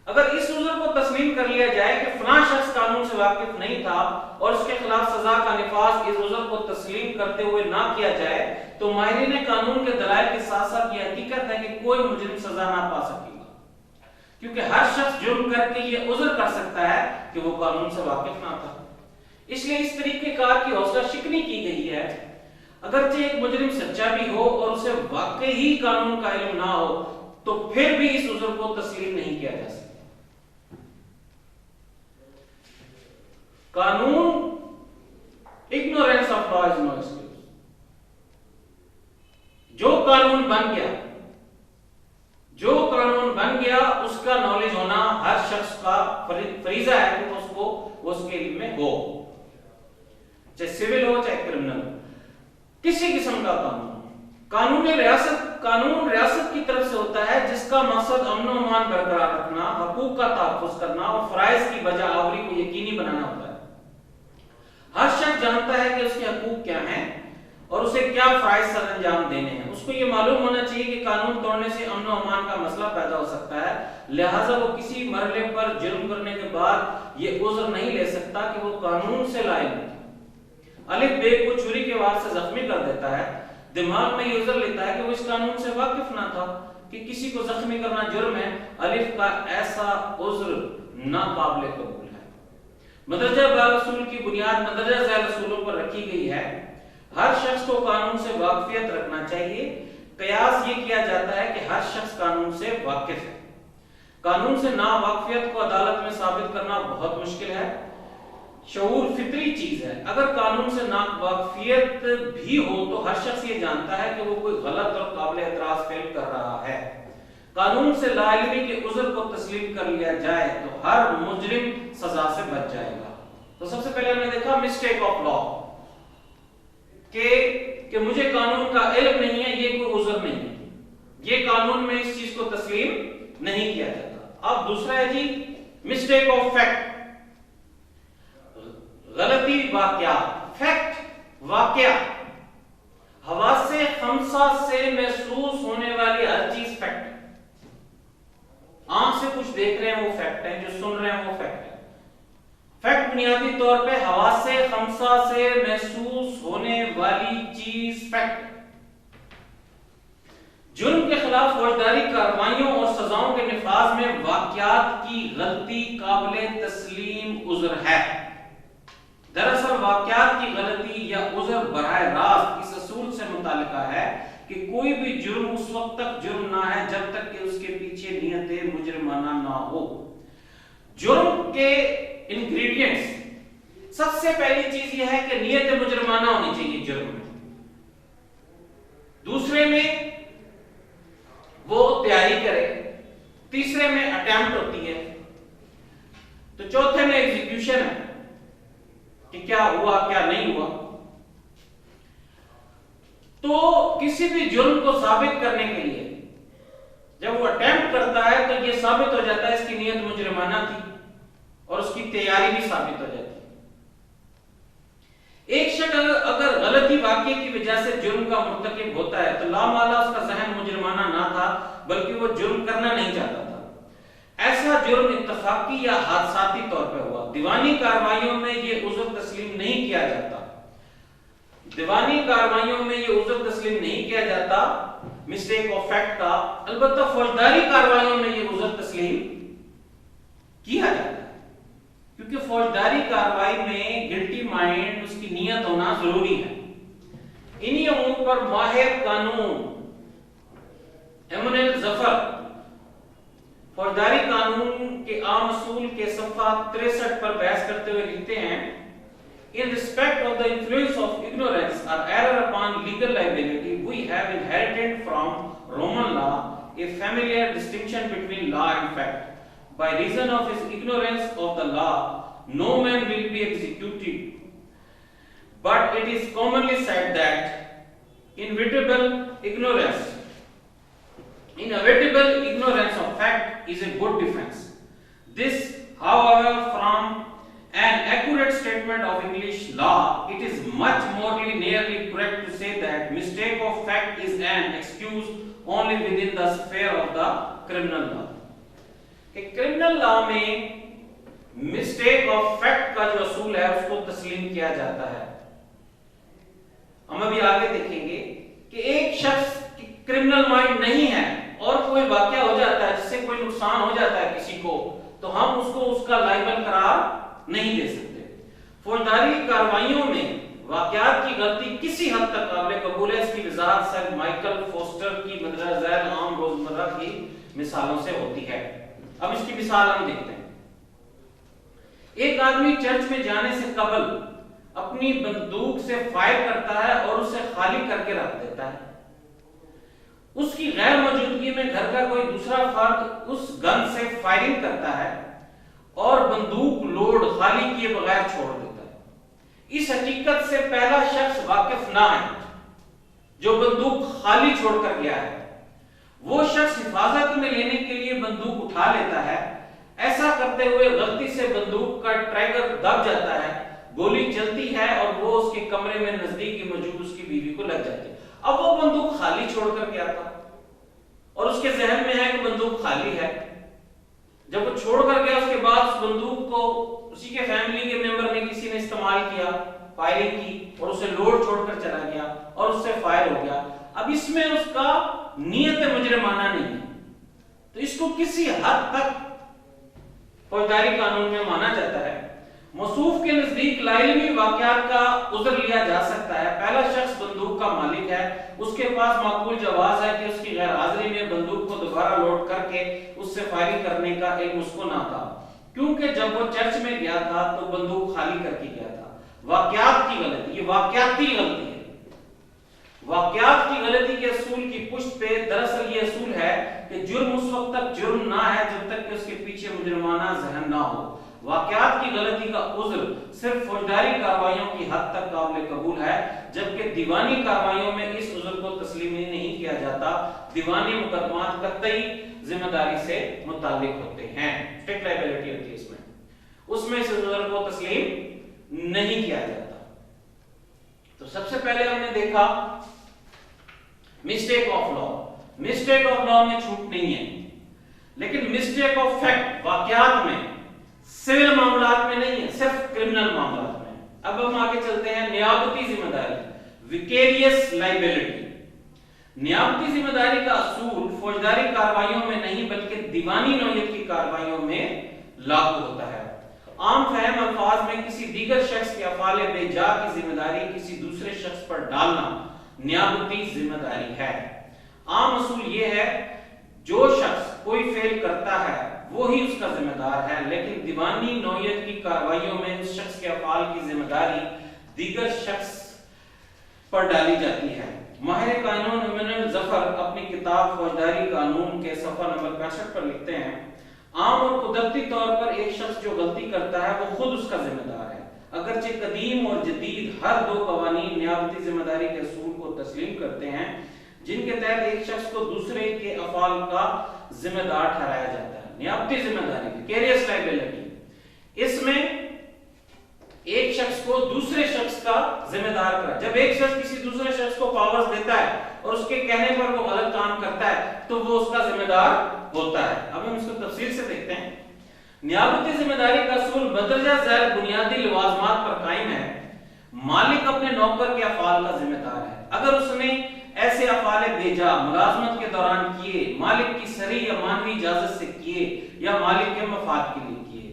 اگر اس عذر کو تسلیم کر لیا جائے کہ فلاں شخص قانون سے واقف نہیں تھا اور اس کے خلاف سزا کا نفاذ اس عذر کو تسلیم کرتے ہوئے نہ کیا جائے تو ماہرین قانون کے دلائل کے ساتھ ساتھ یہ حقیقت ہے کہ کوئی مجرم سزا نہ پا سکے گا, کیونکہ ہر شخص جرم کر کے یہ عذر کر سکتا ہے کہ وہ قانون سے واقف نہ تھا. اس لیے اس طریقے کار کی حوصلہ شکنی کی گئی ہے. اگرچہ ایک مجرم سچا بھی ہو اور اسے واقعی ہی قانون کا علم نہ ہو تو پھر بھی اس عذر کو تسلیم نہیں کیا جا سکتا. قانون ignorance of law is no excuse. جو قانون بن گیا اس کا نالج ہونا ہر شخص کا فریضہ ہے کہ اس کے علم میں ہو, چاہے سول ہو چاہے کرمنل ہو, کسی قسم کا قانون. قانون जिसका मकसद अमन व अमान बरकरार रखना, हकूक का तहफ्फुज़ करना और फराइज की बजा आवरी को यकीनी बनाना होता है। हर शख्स जानता है कि उसके हकूक क्या हैं और उसे क्या फराइज सर अंजाम देने हैं। उसको ये मालूम होना चाहिए कि कानून तोड़ने से अमन व अमान का मसला पैदा हो सकता है, लिहाजा वो किसी मरहले पर जुर्म करने के बाद ये उज़्र नहीं ले सकता कि वो कानून से लायक है। अलिफ बे को छुरी के वार से जख्मी कर देता है, दिमाग में ये उज़्र लेता है कि वो इस कानून से वाकिफ ना था कि किसी को जख्मी करना जुर्म है। अलिफ का ऐसा उज़्र नाकाबिल कबूल है। मदरजा बाल उसूल की बुनियाद मदरजा ज़ैल उसूलों पर रखी गई है। हर शख्स को कानून से वाकिफियत रखना चाहिए। कयास ये किया जाता है कि हर शख्स कानून से वाकिफ है। कानून से ना वाकिफियत को अदालत में साबित करना बहुत मुश्किल है। शऊर फितरी चीज है। अगर कानून से ना वाकिफियत भी हो तो हर शख्स ये जानता है कि वो कोई गलत और काबिल एतराज फेल कर रहा है। कानून से लाइल्मी के उज़्र को तस्लीम कर लिया जाए तो हर मुजरिम सजा से बच जाएगा। तो सबसे पहले हमने देखा मिस्टेक ऑफ लॉ कि मुझे कानून का इल्म नहीं है, ये कोई उज़्र नहीं है, ये कानून में इस चीज को तस्लीम नहीं किया जाता। अब दूसरा है जी मिस्टेक ऑफ फैक्ट, गलती वाकया। फैक्ट वाकया, हवासे खमसा से महसूस होने वाली हर चीज फैक्ट है। आंख से कुछ देख रहे हैं वो फैक्ट है, जो सुन रहे हैं वो फैक्ट है। फैक्ट बुनियादी तौर पे हवासे खमसा से महसूस होने वाली चीज फैक्ट। जुर्म के खिलाफ फौजदारी कार्रवाइयों और सजाओं के निफाज में वाकयात की गलती काबिल तस्लीम उज़्र है। दरअसल वाकयात की गलती या उज़्र बराह रास्त इस असूल से मुताल्लिका है कि कोई भी जुर्म उस वक्त तक जुर्म ना है जब तक कि उसके पीछे नियत मुजरिमाना ना हो। जुर्म के इंग्रेडिएंट्स, सबसे पहली चीज यह है कि नियत मुजरिमाना होनी चाहिए जुर्म में। दूसरे में वो तैयारी करे, तीसरे में अटेम्प्ट होती है, तो चौथे में एग्जीक्यूशन है कि क्या हुआ क्या नहीं हुआ। तो किसी भी जुर्म को साबित करने के लिए जब वो अटेम्प्ट करता है तो ये साबित हो जाता है इसकी नियत मुजरिमाना थी और उसकी तैयारी भी साबित हो जाती है। एक शख्स अगर गलती वाकये की वजह से जुर्म का मुर्तकिब होता है तो लामाला उसका ज़हन मुजरिमाना ना था बल्कि वो जुर्म करना नहीं चाहता था। ऐसा जुर्म इत्तफाकी या हादसाती तौर पर हुआ। दीवानी कार्रवाइयों में ये उज़्र तस्लीम नहीं किया जाता। दीवानी कार्रवाइयों में ये उज़्र तस्लीम नहीं किया जाता मिस्टेक ऑफ फैक्ट का। अलबत्ता फौजदारी कार्रवाइयों में ये उज़्र तस्लीम किया जाता है, क्योंकि फौजदारी कार्रवाई में गिल्टी माइंड, उसकी नीयत होना जरूरी है। इन्हीं अमूर पर माहिर कानून एमनुएल जफर फौजदारी कानून के आम असूल के सफ़ा 63 पर बहस करते हुए लिखते हैं, In respect of the influence of ignorance or error upon legal liability, we have inherited from Roman law a familiar distinction between law and fact. By reason of his ignorance of the law, no man will be executed. But it is commonly said that inevitable ignorance of fact is a good defense. This, however, from an accurate statement of English law, it is much more nearly correct to say that mistake of fact is an excuse only within the sphere of the criminal law. कि criminal law में mistake of fact का जो असूल है उसको तस्लीम किया जाता है। हम अभी आगे देखेंगे कि एक शख्स की क्रिमिनल माइंड नहीं है और कोई वाकया हो जाता है जिससे कोई नुकसान हो जाता है किसी को, तो हम उसको उसका लायबल करार नहीं दे सकते। फौजदारी कार्रवाइयों में वाकयात की गलती किसी हद तक काबिल कबूल है। इसकी वजाहत सर माइकल फोस्टर की मदरजा ज़ैल आम रोजमर्रा की मिसालों से होती है। अब इसकी मिसाल हम देखते हैं। एक आदमी चर्च में जाने से कबल अपनी बंदूक से फायर करता है और उसे खाली करके रख देता है। उसकी गैर मौजूदगी में घर का कोई दूसरा फर्द उस गन से फायरिंग करता है और बंदूक लोड खाली किए बगैर छोड़ देता है। इस हकीकत से पहला शख्स वाकिफ ना है जो बंदूक खाली छोड़कर गया है, वो शख्स हिफाजत में लेने के लिए बंदूक उठा लेता है। ऐसा करते हुए गलती से बंदूक का ट्रिगर दब जाता है, गोली चलती है और वो उसके कमरे में नजदीक मौजूद उसकी बीवी को लग जाती है। अब वो बंदूक खाली छोड़कर गया था और उसके जहन में है कि बंदूक खाली है। जब वो छोड़कर गया उसके बाद उस बंदूक को उसी के फैमिली के मेंबर में किसी ने इस्तेमाल किया, फायरिंग की और उसे लोड छोड़कर चला गया और उससे फायर हो गया। अब इसमें उसका नियत मुजरिमाना नहीं है, तो इसको किसी हद तक फौजदारी कानून में माना जाता है। मौसूफ के नजदीक लाइलमी वाकयात का उज़्र लिया जा सकता है। पहला शख्स बंदूक का मालिक है, उसके पास माकूल जवाज है कि उसकी गैर हाजिरी में बंदूक को दोबारा लोड करके उससे फायरिंग करने का इल्म उसको ना था, क्योंकि जब वो चर्च में गया था तो बंदूक खाली करके गया था। वाकयात की गलती, ये वाकयाती गलती है। वाकयात की गलती के असूल की पुष्ट पे दरअसल ये असूल है कि जुर्म उस वक्त तक जुर्म ना है जब तक कि उसके पीछे मुजरिमाना ज़हन ना हो। वाकयात की गलती का उज़्र सिर्फ फौजदारी कार्रवाइयों की हद तक काबिल कबूल है, जबकि दीवानी कार्रवाइयों में इस उज़्र को तस्लीम नहीं किया जाता। दीवानी मुकदमात कतई जिम्मेदारी से मुताल्लिक होते हैं, स्ट्रिक्ट लायबिलिटी होती है इसमें, उसमें इस उज़्र को तस्लीम नहीं किया जाता। तो सबसे पहले हमने देखा mistake of law. Mistake of law में छूट नहीं है, लेकिन मिस्टेक ऑफ फैक्ट वाकयात में, सिविल मामलात में नहीं है, सिर्फ क्रिमिनल मामलात में। अब हम आगे चलते हैं नियाबती जिम्मेदारी, विकेरियस लायबिलिटी। नियाबती जिम्मेदारी का असूल फौजदारी कार्रवाइयों में नहीं बल्कि दीवानी नौयत की कार्रवाइयों में लागू होता है। आम फहम अल्फाज में किसी दीगर शख्स के अफाले बेजा की जिम्मेदारी किसी दूसरे शख्स पर डालना नियाबती जिम्मेदारी है। आम असूल यह है जो शख्स कोई फेल करता है वो ही उसका जिम्मेदार है, लेकिन दीवानी नौयत की कार्रवाइयों में उस शख्स के अफाल की जिम्मेदारी दीगर शख्स पर डाली जाती है। माहिर कानून इमानुएल जफर अपनी किताब फौजदारी कानून के सफा नंबर 65 पर लिखते हैं, आम और कुदरती तौर पर एक शख्स जो गलती करता है वो खुद उसका जिम्मेदार है। अगरचे कदीम और जदीद हर दो कवानीन नियाबती जिम्मेदारी के असूल को तस्लीम करते हैं, जिनके तहत एक शख्स को दूसरे के अफाल का जिम्मेदार ठहराया जाता है। नियाबती जिम्मेदारी, विकेरियस लायबिलिटी, इसमें एक शख्स को दूसरे शख्स का जिम्मेदार करा। जब एक शख्स किसी दूसरे शख्स को पावर्स देता है और उसके कहने पर वो गलत काम करता है तो वो उसका जिम्मेदार होता है। अब हम इसको तफसील से देखते हैं। नियाबती जिम्मेदारी का असूल बदरजा ज़ैल बुनियादी लवाजमात पर कायम है। मालिक अपने नौकर के अफाल का जिम्मेदार है। अगर उसने ऐसे अफाले भेजा मुलाजमत के दौरान किए, मालिक की सरी या मानवी इजाजत से किए या मालिक के मफाद के लिए किए।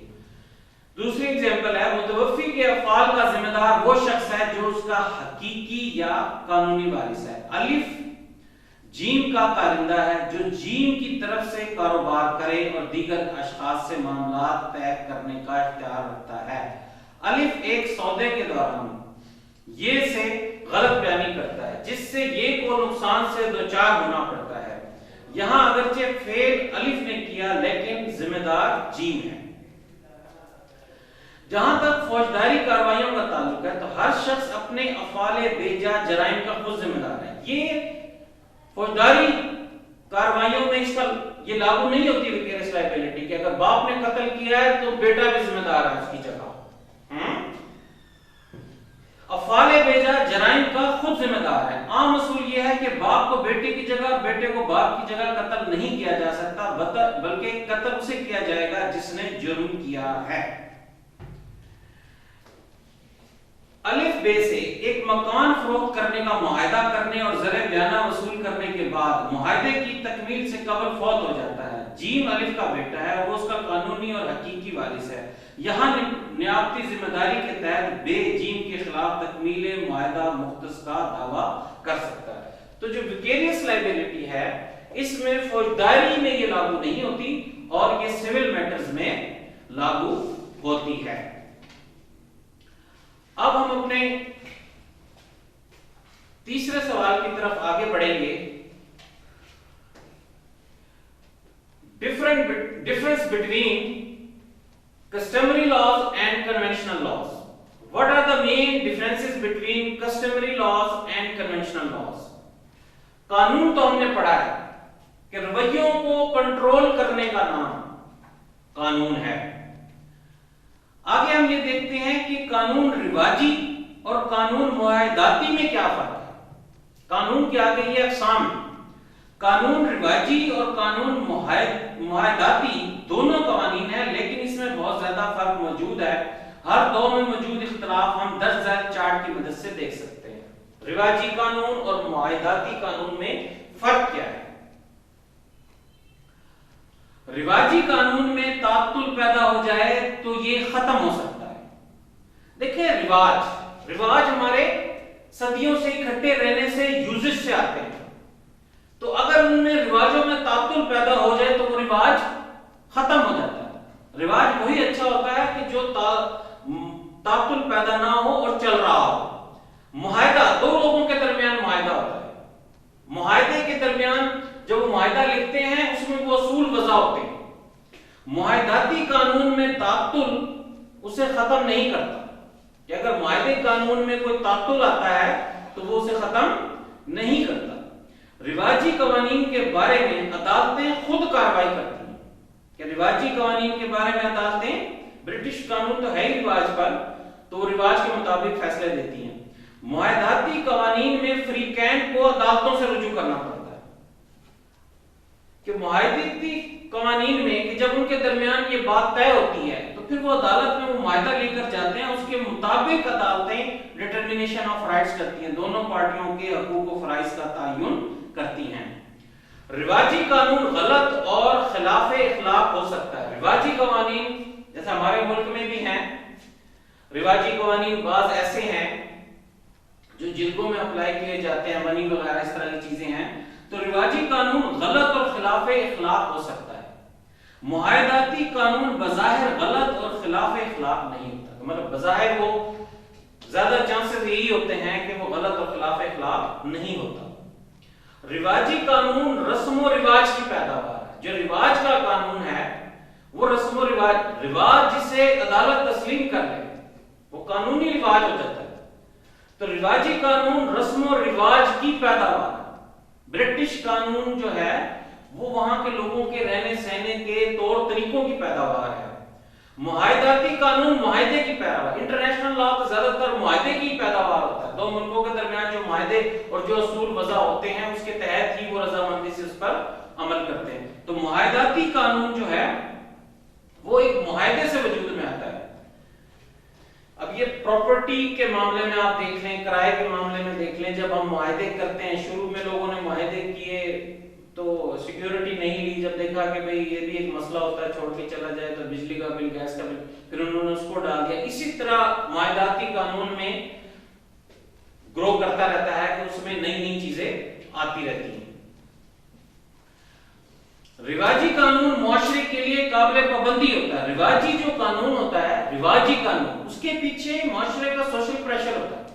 दूसरी एग्जांपल है, मुतवफ्फी के अफाल का जिम्मेदार वो शख्स है जो उसका हकीकी या कानूनी वारिस है। अलिफ जीम का कारिंदा है जो जीम की तरफ से कारोबार करे और दीगर अशखास से मामलात तय करने का इख्तियार रखता है। अलिफ एक सौदे के दौरान ये से गलत बयानी करता है जिससे ये को नुकसान से दोचार होना पड़ता है। यहां अगरचे फेल अलिफ ने किया लेकिन जिम्मेदार जीम है। जहां तक फौजदारी कार्रवाइयों का ताल्लुक है तो हर शख्स अपने अफाले बेजा जराइम का खुद जिम्मेदार है। ये फौजदारी कार्रवाइयों में इसका ये लागू नहीं होती विकेरियस लायबिलिटी कि अगर बाप ने कत्ल किया है तो बेटा भी जिम्मेदार है उसकी जगह। अफाले बेजा जराइम का खुद जिम्मेदार है। आम असूल यह है कि बाप को बेटे की जगह, बेटे को बाप की जगह कत्ल नहीं किया जा सकता, बल्कि कत्ल उसे किया जाएगा जिसने जुर्म किया है। अलिफ बे से एक मकान फरोख्त करने का मुआहदा करने और ज़र बयाना वसूल करने के बाद मुआहदे की तकमील से कबल फौत हो जाता है। जीम अलिफ का बेटा है, वो उसका कानूनी और हकीकी वारिस है। यहाँ नियाबती जिम्मेदारी के तहत बे जीम के खिलाफ तकमील मुआहदा मुख्तस का दावा कर सकता है। तो जो विकेरियस लायबिलिटी है इसमें फौजदारी में ये लागू नहीं होती और ये सिविल मैटर्स में लागू होती है। अब हम अपने तीसरे सवाल की तरफ आगे बढ़ेंगे। Difference between customary laws and conventional laws. What are the main differences between customary laws and conventional laws? कानून तो हमने पढ़ा है کہ رویوں کو کنٹرول کرنے کا نام قانون ہے۔ آگے ہم یہ دیکھتے ہیں کہ قانون رواجی اور قانون معاہداتی میں کیا فرق ہے۔ قانون کے آگے یہ اقسام ہیں۔ قانون رواجی اور قانون معاہداتی دونوں قوانین ہیں، لیکن اس میں بہت زیادہ فرق موجود ہے۔ ہر دو میں موجود اختلاف ہم درج ذیل چارٹ کی مدد سے دیکھ سکتے ہیں۔ رواجی قانون اور معاہداتی قانون میں فرق کیا ہے؟ رواجی قانون میں تعطل پیدا ہو جائے تو یہ ختم ہو سکتا ہے۔ دیکھیں، رواج ہمارے صدیوں سے اکٹھے رہنے سے، یوزز سے آتے ہیں، تو اگر ان میں رواجوں میں تعطل پیدا ہو جائے تو وہ رواج ختم ہو جاتا ہے۔ رواج وہی اچھا ہوتا ہے کہ جو تعطل پیدا نہ ہو اور چل رہا ہو۔ معاہدہ دو لوگوں کے درمیان معاہدہ ہوتا ہے۔ معاہدے کے درمیان جب وہ معاہدہ لکھتے ہیں اس میں وہ اصول وضع ہوتے ہیں۔ معاہداتی قانون میں تعطل اسے ختم نہیں کرتا، کہ اگر معاہدے قانون میں کوئی تعطل آتا ہے تو وہ اسے ختم نہیں کرتا۔ رواجی قوانین کے بارے میں عدالتیں خود کارروائی کرتی ہیں، کہ رواجی قوانین کے بارے میں عدالتیں، برٹش قانون تو ہے ہی رواج پر، تو رواج کے مطابق فیصلے دیتی ہیں۔ معاہداتی قوانین میں فریقین کو عدالتوں سے رجوع کرنا پڑتا ہے، کہ معاہداتی قوانین میں کہ جب ان کے درمیان یہ بات طے ہوتی ہے تو پھر وہ عدالت میں وہ معاہدہ لے کر جاتے ہیں، اس کے مطابق عدالتیں ڈٹرمینیشن آف رائٹس کرتی ہیں، دونوں پارٹیوں کے حقوق و فرائض کا تعین کرتی ہیں۔ رواجی قانون غلط اور خلاف اخلاق ہو سکتا ہے۔ رواجی قوانین جیسے ہمارے ملک میں بھی ہیں، رواجی قوانین بعض ایسے ہیں جو جرگوں میں اپلائی کیے جاتے ہیں، منی وغیرہ اس طرح کی چیزیں ہیں، تو رواجی قانون غلط اور خلاف اخلاق ہو سکتا ہے۔ معاہداتی قانون بظاہر غلط اور خلاف اخلاق نہیں ہوتا، مطلب بظاہر وہ زیادہ چانسز یہی ہوتے ہیں کہ وہ غلط اور خلاف اخلاق نہیں ہوتا۔ رواجی قانون رسم و رواج کی پیداوار ہے۔ جو رواج کا قانون ہے وہ رسم و رواج جسے عدالت تسلیم کر لے وہ قانونی رواج ہو جاتا ہے۔ تو رواجی قانون رسم و رواج کی پیداوار ہے۔ برٹش قانون جو ہے وہ وہاں کے لوگوں کے رہنے سہنے کے طور طریقوں کی پیداوار ہے۔ معاہداتی قانون معاہدے کی پیداوار، انٹرنیشنل لا تو زیادہ تر معاہدے کی پیداوار ہوتا ہے، دو ملکوں کے درمیان جو معاہدے اور جو اصول وضع ہوتے ہیں اس کے تحت ہی وہ رضامندی سے اس پر عمل کرتے ہیں۔ تو معاہداتی قانون جو ہے وہ ایک معاہدے سے وجود میں آتا ہے۔ اب یہ پراپرٹی کے معاملے میں آپ دیکھ لیں، کرائے کے معاملے میں دیکھ لیں، جب ہم معاہدے کرتے ہیں، شروع میں لوگوں نے معاہدے کیے تو سیکیورٹی نہیں لی، جب دیکھا کہ بھئی یہ بھی ایک مسئلہ ہوتا ہے، چھوڑ کے چلا جائے تو بجلی کا بل، گیس کا بل، پھر انہوں نے اس کو ڈال دیا۔ اسی طرح معاہداتی قانون میں گرو کرتا رہتا ہے کہ اس میں نئی نئی چیزیں آتی رہتی ہیں۔ رواجی قانون معاشرے کے لیے قابل پابندی ہوتا ہے۔ رواجی جو قانون ہوتا ہے، رواجی قانون، اس کے پیچھے معاشرے کا سوشل پریشر ہوتا ہے۔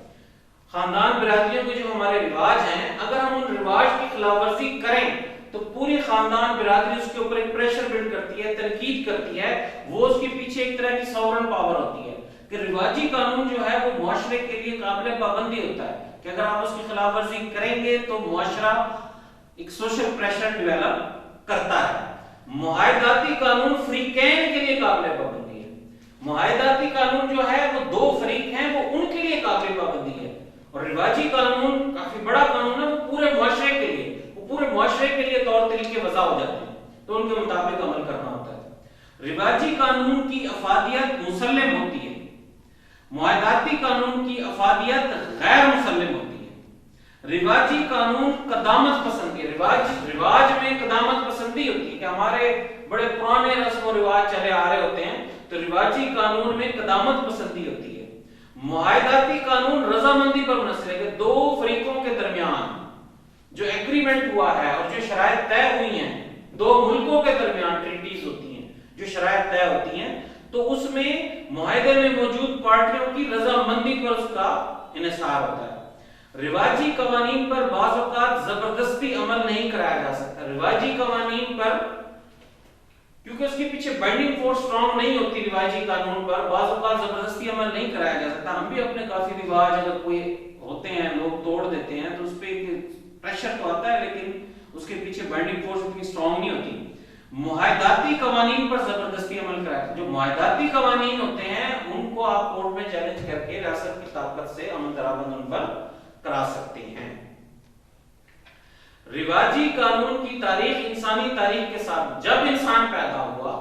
خاندان برادریوں کے جو ہمارے رواج ہیں، اگر ہم ان رواج کی خلاف ورزی کریں تو پوری خاندان برادری اس کے اوپر ایک پریشر بلڈ کرتی ہے، تنقید کرتی ہے، وہ اس کے پیچھے ایک طرح کی ساورن پاور ہوتی ہے کہ رواجی قانون جو ہے وہ معاشرے کے لیے قابل پابندی ہوتا ہے کہ اگر آپ اس کی خلاف ورزی کریں گے تو معاشرہ ایک سوشل پریشر ڈیولپ کرتا ہے۔ معاہداتی قانون فریقین کے لیے قابل پابندی ہے۔ معاہداتی قانون جو ہے وہ دو فریق ہیں، وہ ان کے لیے قابل پابندی ہے، اور رواجی قانون کافی بڑا قانون ہے، وہ پورے معاشرے کے لیے، وہ پورے معاشرے کے لیے طور طریقے وضع ہو جاتے ہیں تو ان کے مطابق عمل کرنا ہوتا ہے۔ رواجی قانون کی افادیت مسلم ہوتی ہے، معاہداتی قانون کی افادیت غیر مسلم ہوتی ہے۔ رواجی قانون قدامت پسند ہے، رواج میں قدامت پسندی ہوتی ہے کہ ہمارے بڑے پرانے رسم و رواج چلے آ رہے ہوتے ہیں، تو رواجی قانون میں قدامت پسندی ہوتی ہے۔ معاہداتی قانون رضامندی پر منحصر ہے کہ دو فریقوں کے درمیان جو ایگریمنٹ ہوا ہے اور جو شرائط طے ہوئی ہیں، دو ملکوں کے درمیان ٹریٹیز ہوتی ہیں، جو شرائط طے ہوتی ہیں، تو اس میں معاہدے میں موجود پارٹیوں کی رضامندی پر اس کا انحصار ہوتا ہے۔ رواجی قوانین پر بعض اوقات زبردستی عمل نہیں کرایا جا سکتا۔ رواجی قوانین پر کیونکہ اس کے پیچھے بائنڈنگ فورس سٹرونگ نہیں ہوتی، رواجی قانون پر بعض اوقات زبردستی عمل نہیں کرایا جا سکتا۔ ہم بھی اپنے کافی رواج اگر کوئی ہوتے ہیں لوگ توڑ دیتے ہیں تو اس پہ پریشر تو آتا ہے، لیکن اس کے پیچھے بائنڈنگ فورس اتنی اسٹرانگ نہیں ہوتی. معاہداتی قوانین پر زبردستی عمل کرایا. جو معاہداتی قوانین ہوتے ہیں ان کو آپ کورٹ میں چیلنج کر کے ریاست کی طاقت سے عمل درآمد ان پر کرا سکتے ہیں. رواجی قانون کی تاریخ انسانی تاریخ کے ساتھ جب انسان پیدا ہوا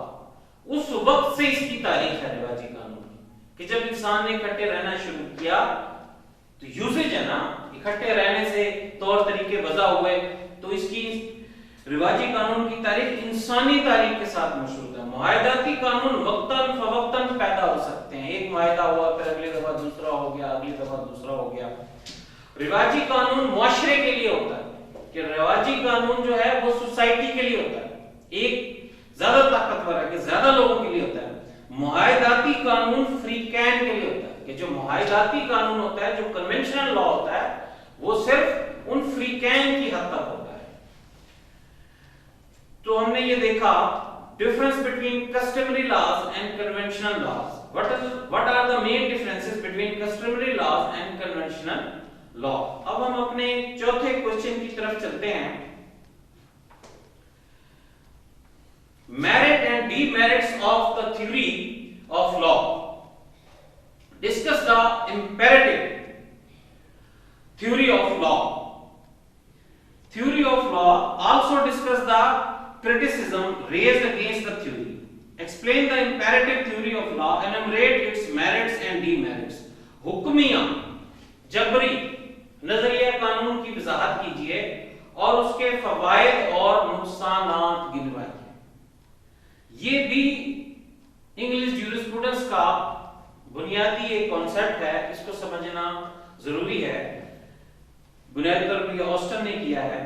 اس وقت سے اس کی تاریخ ہے رواجی قانون کی, کہ جب انسان نے اکٹھے رہنا شروع کیا تو یوزیج ہے نا, اکٹھے رہنے سے طور طریقے وضع ہوئے, تو اس کی رواجی قانون کی تاریخ انسانی تاریخ کے ساتھ مشروط ہے. معاہداتی قانون وقتاً فوقتاً پیدا ہو سکتے ہیں, ایک معاہدہ ہوا پھر اگلی دفعہ دوسرا ہو گیا, اگلی دفعہ دوسرا ہو گیا. رواجی قانون معاشرے کے لیے ہوتا ہے, کہ رواجی قانون جو ہے وہ سوسائٹی کے لیے ہوتا ہے, ایک زیادہ طاقتور ہے کہ زیادہ لوگوں کے لیے ہوتا ہے. معاہداتی قانون فریقین کے لیے ہوتا ہے, کہ جو معاہداتی قانون ہوتا ہے, جو کنونشنل لا ہوتا ہے, وہ صرف ان فریقین کی حد تک ہوتا ہے. تو ہم نے یہ دیکھا difference between customary laws and conventional laws. What are the main differences between customary laws and conventional law? اب ہم اپنے چوتھے کوشچن کی طرف چلتے ہیں. Merit and demerits of the theory of law. Discuss the imperative theory of law. Theory of law also discuss the criticism raised against the theory. Explain the imperative theory of law, enumerate its merits and demerits. حکمیہ جبری نظریہ قانون کی وضاحت کیجیے اور اس کے فوائد اور نقصانات گنوائیے. یہ بھی انگلش جیورسپروڈنس کا بنیادی ایک کانسیپٹ ہے, اس کو سمجھنا ضروری ہے. بنیادی طور پر یہ آسٹن نے کیا ہے.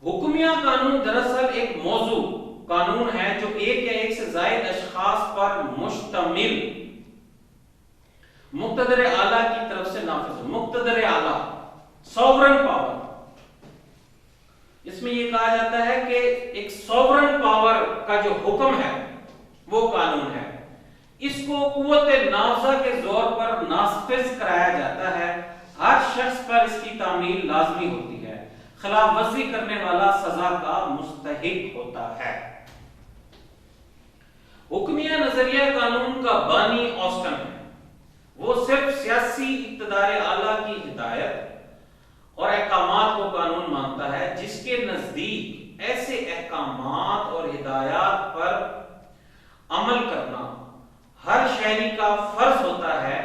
حکمیہ قانون دراصل ایک موضوع قانون ہے جو ایک یا ایک سے زائد اشخاص پر مشتمل مقتدر اعلیٰ کی طرف سے نافذ ہو. مقتدر اعلیٰ, سوورن پاور, اس میں یہ کہا جاتا ہے کہ ایک سوورن پاور کا جو حکم ہے وہ قانون ہے. اس کو قوت نافذہ کے زور پر نافذ کرایا جاتا ہے. ہر شخص پر اس کی تعمیل لازمی ہوتی ہے. خلاف ورزی کرنے والا سزا کا مستحق ہوتا ہے. حکمیہ نظریہ قانون کا بانی آسٹن ہے. وہ صرف سیاسی اقتدار اعلیٰ کی ہدایت اور احکامات کو قانون مانتا ہے, جس کے نزدیک ایسے احکامات اور ہدایات پر عمل کرنا ہر شہری کا فرض ہوتا ہے.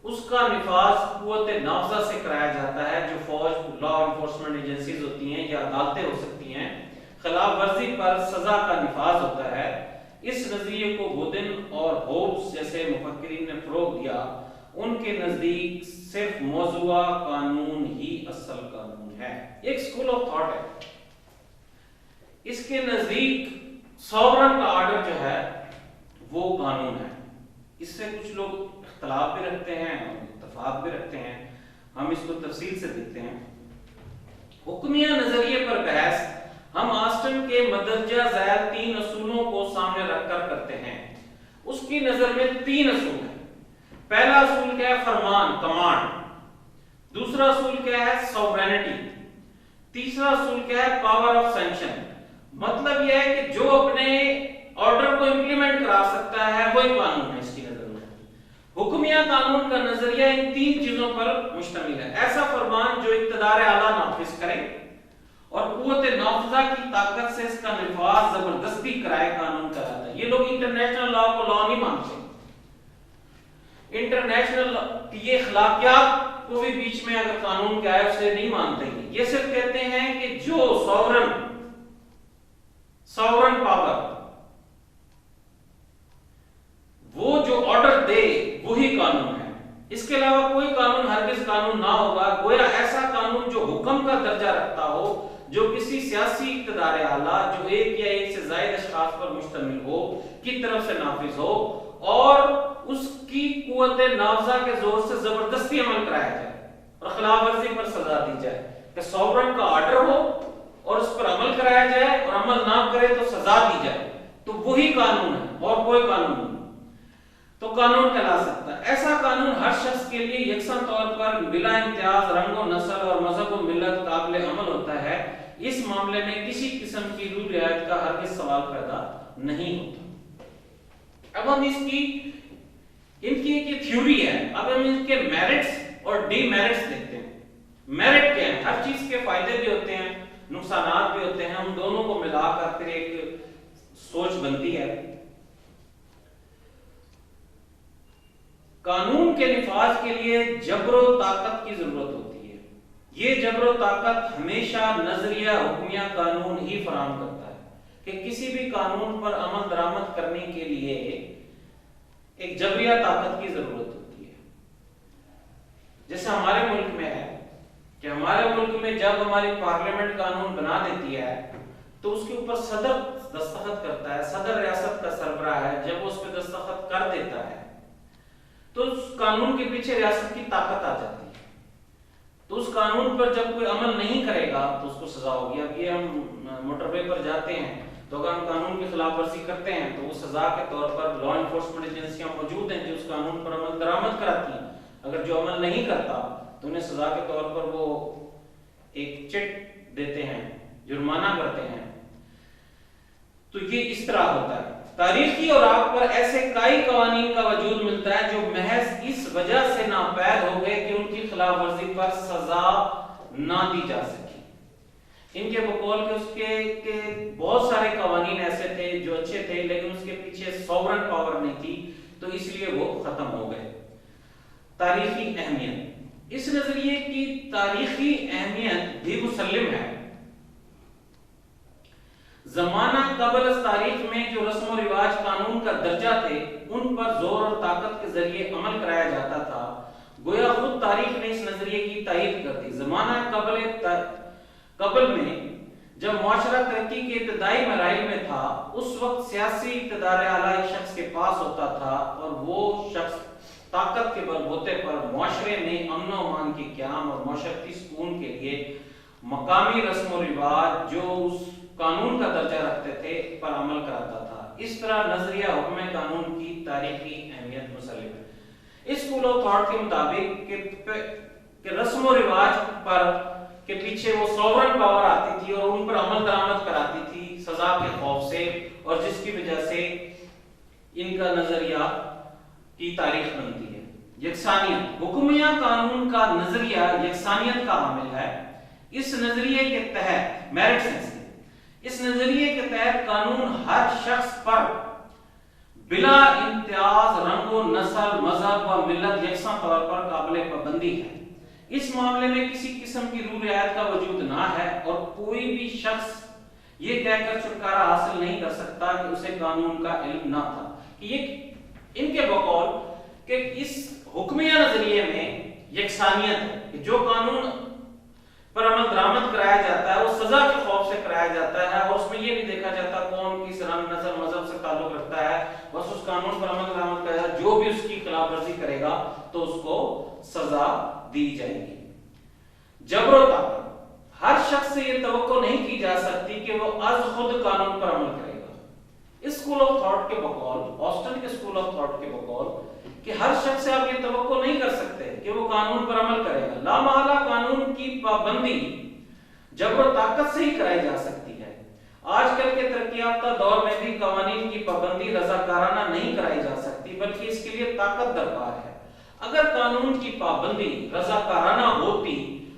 اس کا نفاذ قوت نافذہ سے کرایا جاتا ہے, جو فوج, لا انفورسمنٹ ایجنسیز ہوتی ہیں یا عدالتیں ہو سکتی ہیں. خلاف ورزی پر سزا کا نفاذ ہوتا ہے. اس نظریے کو بودن اور ہوبس جیسے مفکرین نے فروغ دیا. ان کے نزدیک صرف موضوع قانون ہی اصل قانون ہے. ایک اسکول آف تھاٹ ہے. اس کے نزدیک سوورن کا آرڈر جو ہے وہ قانون ہے. اس سے کچھ لوگ اختلاف بھی رکھتے ہیں اور اتفاق بھی رکھتے ہیں. ہم اس کو تفصیل سے دیکھتے ہیں. حکمیہ نظریے پر بحث ہم آسٹن کے مندرجہ ذیل 3 اصولوں کو سامنے رکھ کر کرتے ہیں. اس کی نظر میں 3 اصول ہیں. پہلا اصول کیا ہے؟ فرمان, کمانڈ. دوسرا اصول کیا ہے؟ سوورینٹی. تیسرا اصول کیا ہے؟ Power of sanction. مطلب یہ ہے کہ جو اپنے آرڈر کو امپلیمنٹ کرا سکتا ہے وہی قانون ہے. اس کی نظر میں حکمیہ قانون کا نظریہ ان 3 چیزوں پر مشتمل ہے. ایسا فرمان جو اقتدار اعلیٰ نافذ کرے اور قوت نافذہ کی طاقت سے اس کا نفاذ زبردستی کرائے قانون کہلاتا ہے. یہ لوگ انٹرنیشنل لا کو لا نہیں مانتے. انٹرنیشنل یہ اخلاقیات کو بھی بیچ میں اگر قانون کے آئے اسے نہیں مانتے. یہ صرف کہتے ہیں کہ جو سوورن پاور وہ جو آرڈر دے وہی قانون ہے. اس کے علاوہ کوئی قانون ہرگز قانون نہ ہوگا. گویا ایسا قانون جو حکم کا درجہ رکھتا ہو, جو کسی سیاسی اقتدار اعلیٰ جو ایک یا ایک سے زائد اشخاص پر مشتمل ہو کی طرف سے نافذ ہو اور اس کی قوت نافذہ کے زور سے زبردستی عمل کرایا جائے اور خلاف ورزی پر سزا دی جائے. کہ سوورن کا آرڈر ہو اور اس پر عمل کرایا جائے اور عمل نہ کرے تو سزا دی جائے, تو وہی قانون ہے اور کوئی قانون نہیں. تو قانون کہلا سکتا ہے. ایسا قانون ہر شخص کے لیے یکساں طور پر بلا امتیاز رنگ و نسل اور مذہب و ملت قابل عمل ہوتا ہے. اس معاملے میں کسی قسم کی روح رعایت کا ہرگز سوال پیدا نہیں ہوتا۔ اب ہم ان کی ایک تھیوری ہے، اب ہم ان کے میرٹس اور ڈی میرٹس دیکھتے ہیں۔ میرٹ کیا ہے؟ ہر چیز کے فائدے بھی ہوتے ہیں، نقصانات بھی ہوتے ہیں، ہم دونوں کو ملا کر پھر ایک سوچ بنتی ہے۔ قانون کے نفاذ کے لیے جبر و طاقت کی ضرورت ہوتی ہے۔ یہ جبر و طاقت ہمیشہ نظریہ حکمیہ قانون ہی فراہم کرتا ہے کہ کسی بھی قانون پر عمل درآمد کرنے کے لیے ایک جبریہ طاقت کی ضرورت ہوتی ہے۔ جیسے ہمارے ملک میں ہے کہ ہمارے ملک میں جب ہماری پارلیمنٹ قانون بنا دیتی ہے تو اس کے اوپر صدر دستخط کرتا ہے، صدر ریاست کا سربراہ ہے، جب وہ اس پہ دستخط کر دیتا ہے تو اس قانون کے پیچھے ریاست کی طاقت آ جاتی ہے۔ تو اس قانون پر جب کوئی عمل نہیں کرے گا تو اس کو سزا ہوگی۔ اب یہ ہم موٹر وے پر جاتے ہیں تو اگر ہم قانون کی خلاف ورزی کرتے ہیں تو وہ سزا کے طور پر لا انفورسمنٹ ایجنسیاں موجود ہیں جو اس قانون پر عمل درآمد کراتی ہیں۔ اگر جو عمل نہیں کرتا تو انہیں سزا کے طور پر وہ ایک چٹ دیتے ہیں، جرمانہ کرتے ہیں۔ تو یہ اس طرح ہوتا ہے۔ تاریخی اوراق پر ایسے کئی قوانین کا وجود ملتا ہے جو محض اس وجہ سے ناپید ہو گئے کہ ان کی خلاف ورزی پر سزا نہ دی جا سکی۔ ان کے بقول کہ بہت سارے قوانین ایسے تھے جو اچھے تھے لیکن اس کے پیچھے سوورن پاور نہیں تھی تو اس لیے وہ ختم ہو گئے۔ تاریخی اہمیت، اس نظریے کی تاریخی اہمیت بھی مسلم ہے۔ زمانہ قبل از تاریخ میں جو رسم و رواج قانون کا درجہ تھے ان پر زور اور طاقت کے ذریعے عمل کرایا جاتا تھا، گویا خود تاریخ نے اس نظریے کی تائید کر دی۔ زمانہ قبل میں جب معاشرہ ترقی کے ابتدائی مراحل میں تھا اس وقت سیاسی اقتدار اعلیٰ ایک شخص کے پاس ہوتا تھا اور وہ شخص طاقت کے بل بوتے پر معاشرے میں امن و امان کے قیام اور معاشرتی سکون کے لیے مقامی رسم و رواج جو اس قانون کا درجہ رکھتے تھے پر عمل کراتا تھا۔ اس طرح نظریہ حکم قانون کی تاریخی اہمیت مسلم ہے۔ اس اسکول آف تھاٹ کے مطابق کہ رسم و رواج پر کے پیچھے وہ سوورن پاور آتی تھی اور ان پر عمل درآمد کراتی تھی سزا کے خوف سے، اور جس کی وجہ سے ان کا نظریہ کی تاریخ بنتی ہے۔ یکسانیت، حکمیہ قانون کا نظریہ یکسانیت کا حامل ہے۔ اس نظریے کے تحت میرٹس اس نظریے کے تحت قانون ہر شخص پر بلا امتیاز رنگ و نسل، مذہب و ملت یکساں طور پر قابل پابندی ہے۔ اس معاملے میں کسی قسم کی روح رعایت کا وجود نہ ہے اور کوئی بھی شخص یہ کہہ کر چھٹکارا حاصل نہیں کر سکتا کہ اسے قانون کا علم نہ تھا۔ یہ ان کے بقول کہ اس حکمیہ نظریے میں یکسانیت ہے کہ جو قانون پر عمل درآمد کرایا جاتا ہے وہ سزا کے خوف سے کرایا جاتا ہے اور اس میں یہ نہیں دیکھا جاتا کون کس رنگ، نسل، مذہب سے تعلق رکھتا ہے، بس اس قانون پر عمل درآمد کرایا جاتا ہے، جو بھی اس کی خلاف ورزی کرے گا تو اس کو سزا دی جائے گی۔ جبر و طاقت، ہر شخص سے یہ توقع نہیں کی جا سکتی کہ وہ از خود قانون پر عمل کرے گا۔ اس اسکول آف تھاٹ کے بقول، آسٹن کے اسکول آف تھاٹ کے بقول کہ ہر شخص سے آپ یہ توقع نہیں کر سکتے کہ وہ قانون پر عمل کرے گا۔ لامحالہ قانون کی پابندی جبر و طاقت سے ہی کرائی جا سکتی ہے۔ آج کل کے ترقی یافتہ دور میں بھی قوانین کی پابندی رضاکارانہ نہیں کرائی جا سکتی بلکہ اس کے لیے طاقت درکار ہے۔ اگر قانون کی پابندی رضاکارانہ ہوتی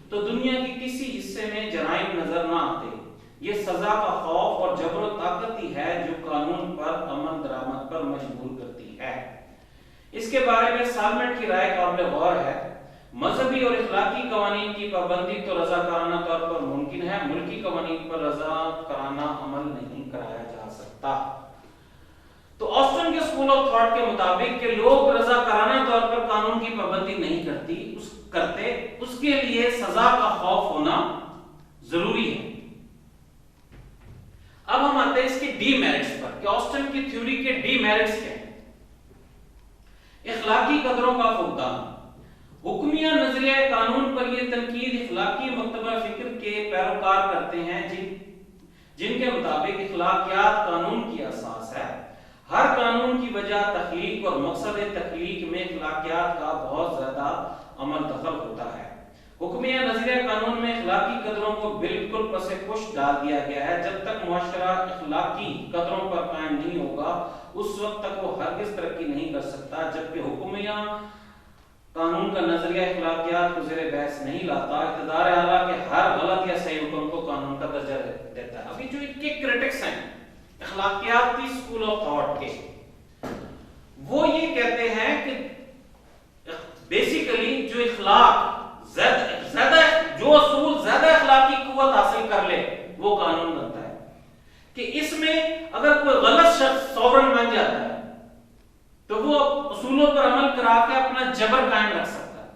تو دنیا کے کسی حصے میں جرائم نظر نہ آتے۔ یہ سزا کا خوف اور جبر و طاقت ہی ہے جو قانون پر عمل درآمد پر مجبور کرتی ہے۔ اس کے بارے میں سالمنٹ کی رائے قابل غور ہے۔ مذہبی اور اخلاقی قوانین کی پابندی تو رضاکارانہ طور پر ممکن ہے، ملکی قوانین پر رضاکارانہ عمل نہیں کرایا جا سکتا۔ تو آسٹن کے اسکول آف تھاٹ کے مطابق کہ لوگ رضاکارانہ طور پر قانون کی پابندی نہیں کرتے، اس کے لیے سزا کا خوف ہونا ضروری ہے۔ اب ہم آتے ہیں اس کے ڈی میرٹس پر کہ آسٹن کی تھیوری کے ڈی میرٹس کیا ہیں۔ اخلاقی قدروں کا فقدان، حکمیہ نظریہ قانون پر یہ تنقید اخلاقی مکتبہ فکر کے پیروکار کرتے ہیں جن کے مطابق اخلاقیات قانون کی اساس ہے۔ ہر قانون کی وجہ تخلیق اور مقصد تخلیق میں اخلاقیات کا بہت زیادہ عمل دخل ہوتا ہے۔ हुक्मिया नजरिया कानून में अखलाकी कदरों को बिल्कुल पसे पुश डाल दिया गया है। जब तक मुआशरा अखलाकी कदरों पर कायम नहीं होगा उस वक्त तक वो हरगिज तरक्की नहीं कर सकता। जबकि हुक्मिया कानून का नजरिया अखलाकियात को ज़ेरे बहस नहीं लाता, इक़्तिदार आला के हर गलत या सही हुक्म को कानून का दर्जा देता है। अभी जो इनके क्रिटिक्स हैं अखलाकियाती स्कूल ऑफ थॉट के, वो ये कहते हैं कि बेसिकली जो इखलाक ज्यादा जो असूल ज्यादा अखलाकी कुव्वत हासिल कर ले वो कानून बनता है। कि इसमें अगर कोई गलत शख्स सॉवरन बन जाता है तो वो असूलों पर अमल करा के अपना जबर कायम रख सकता है।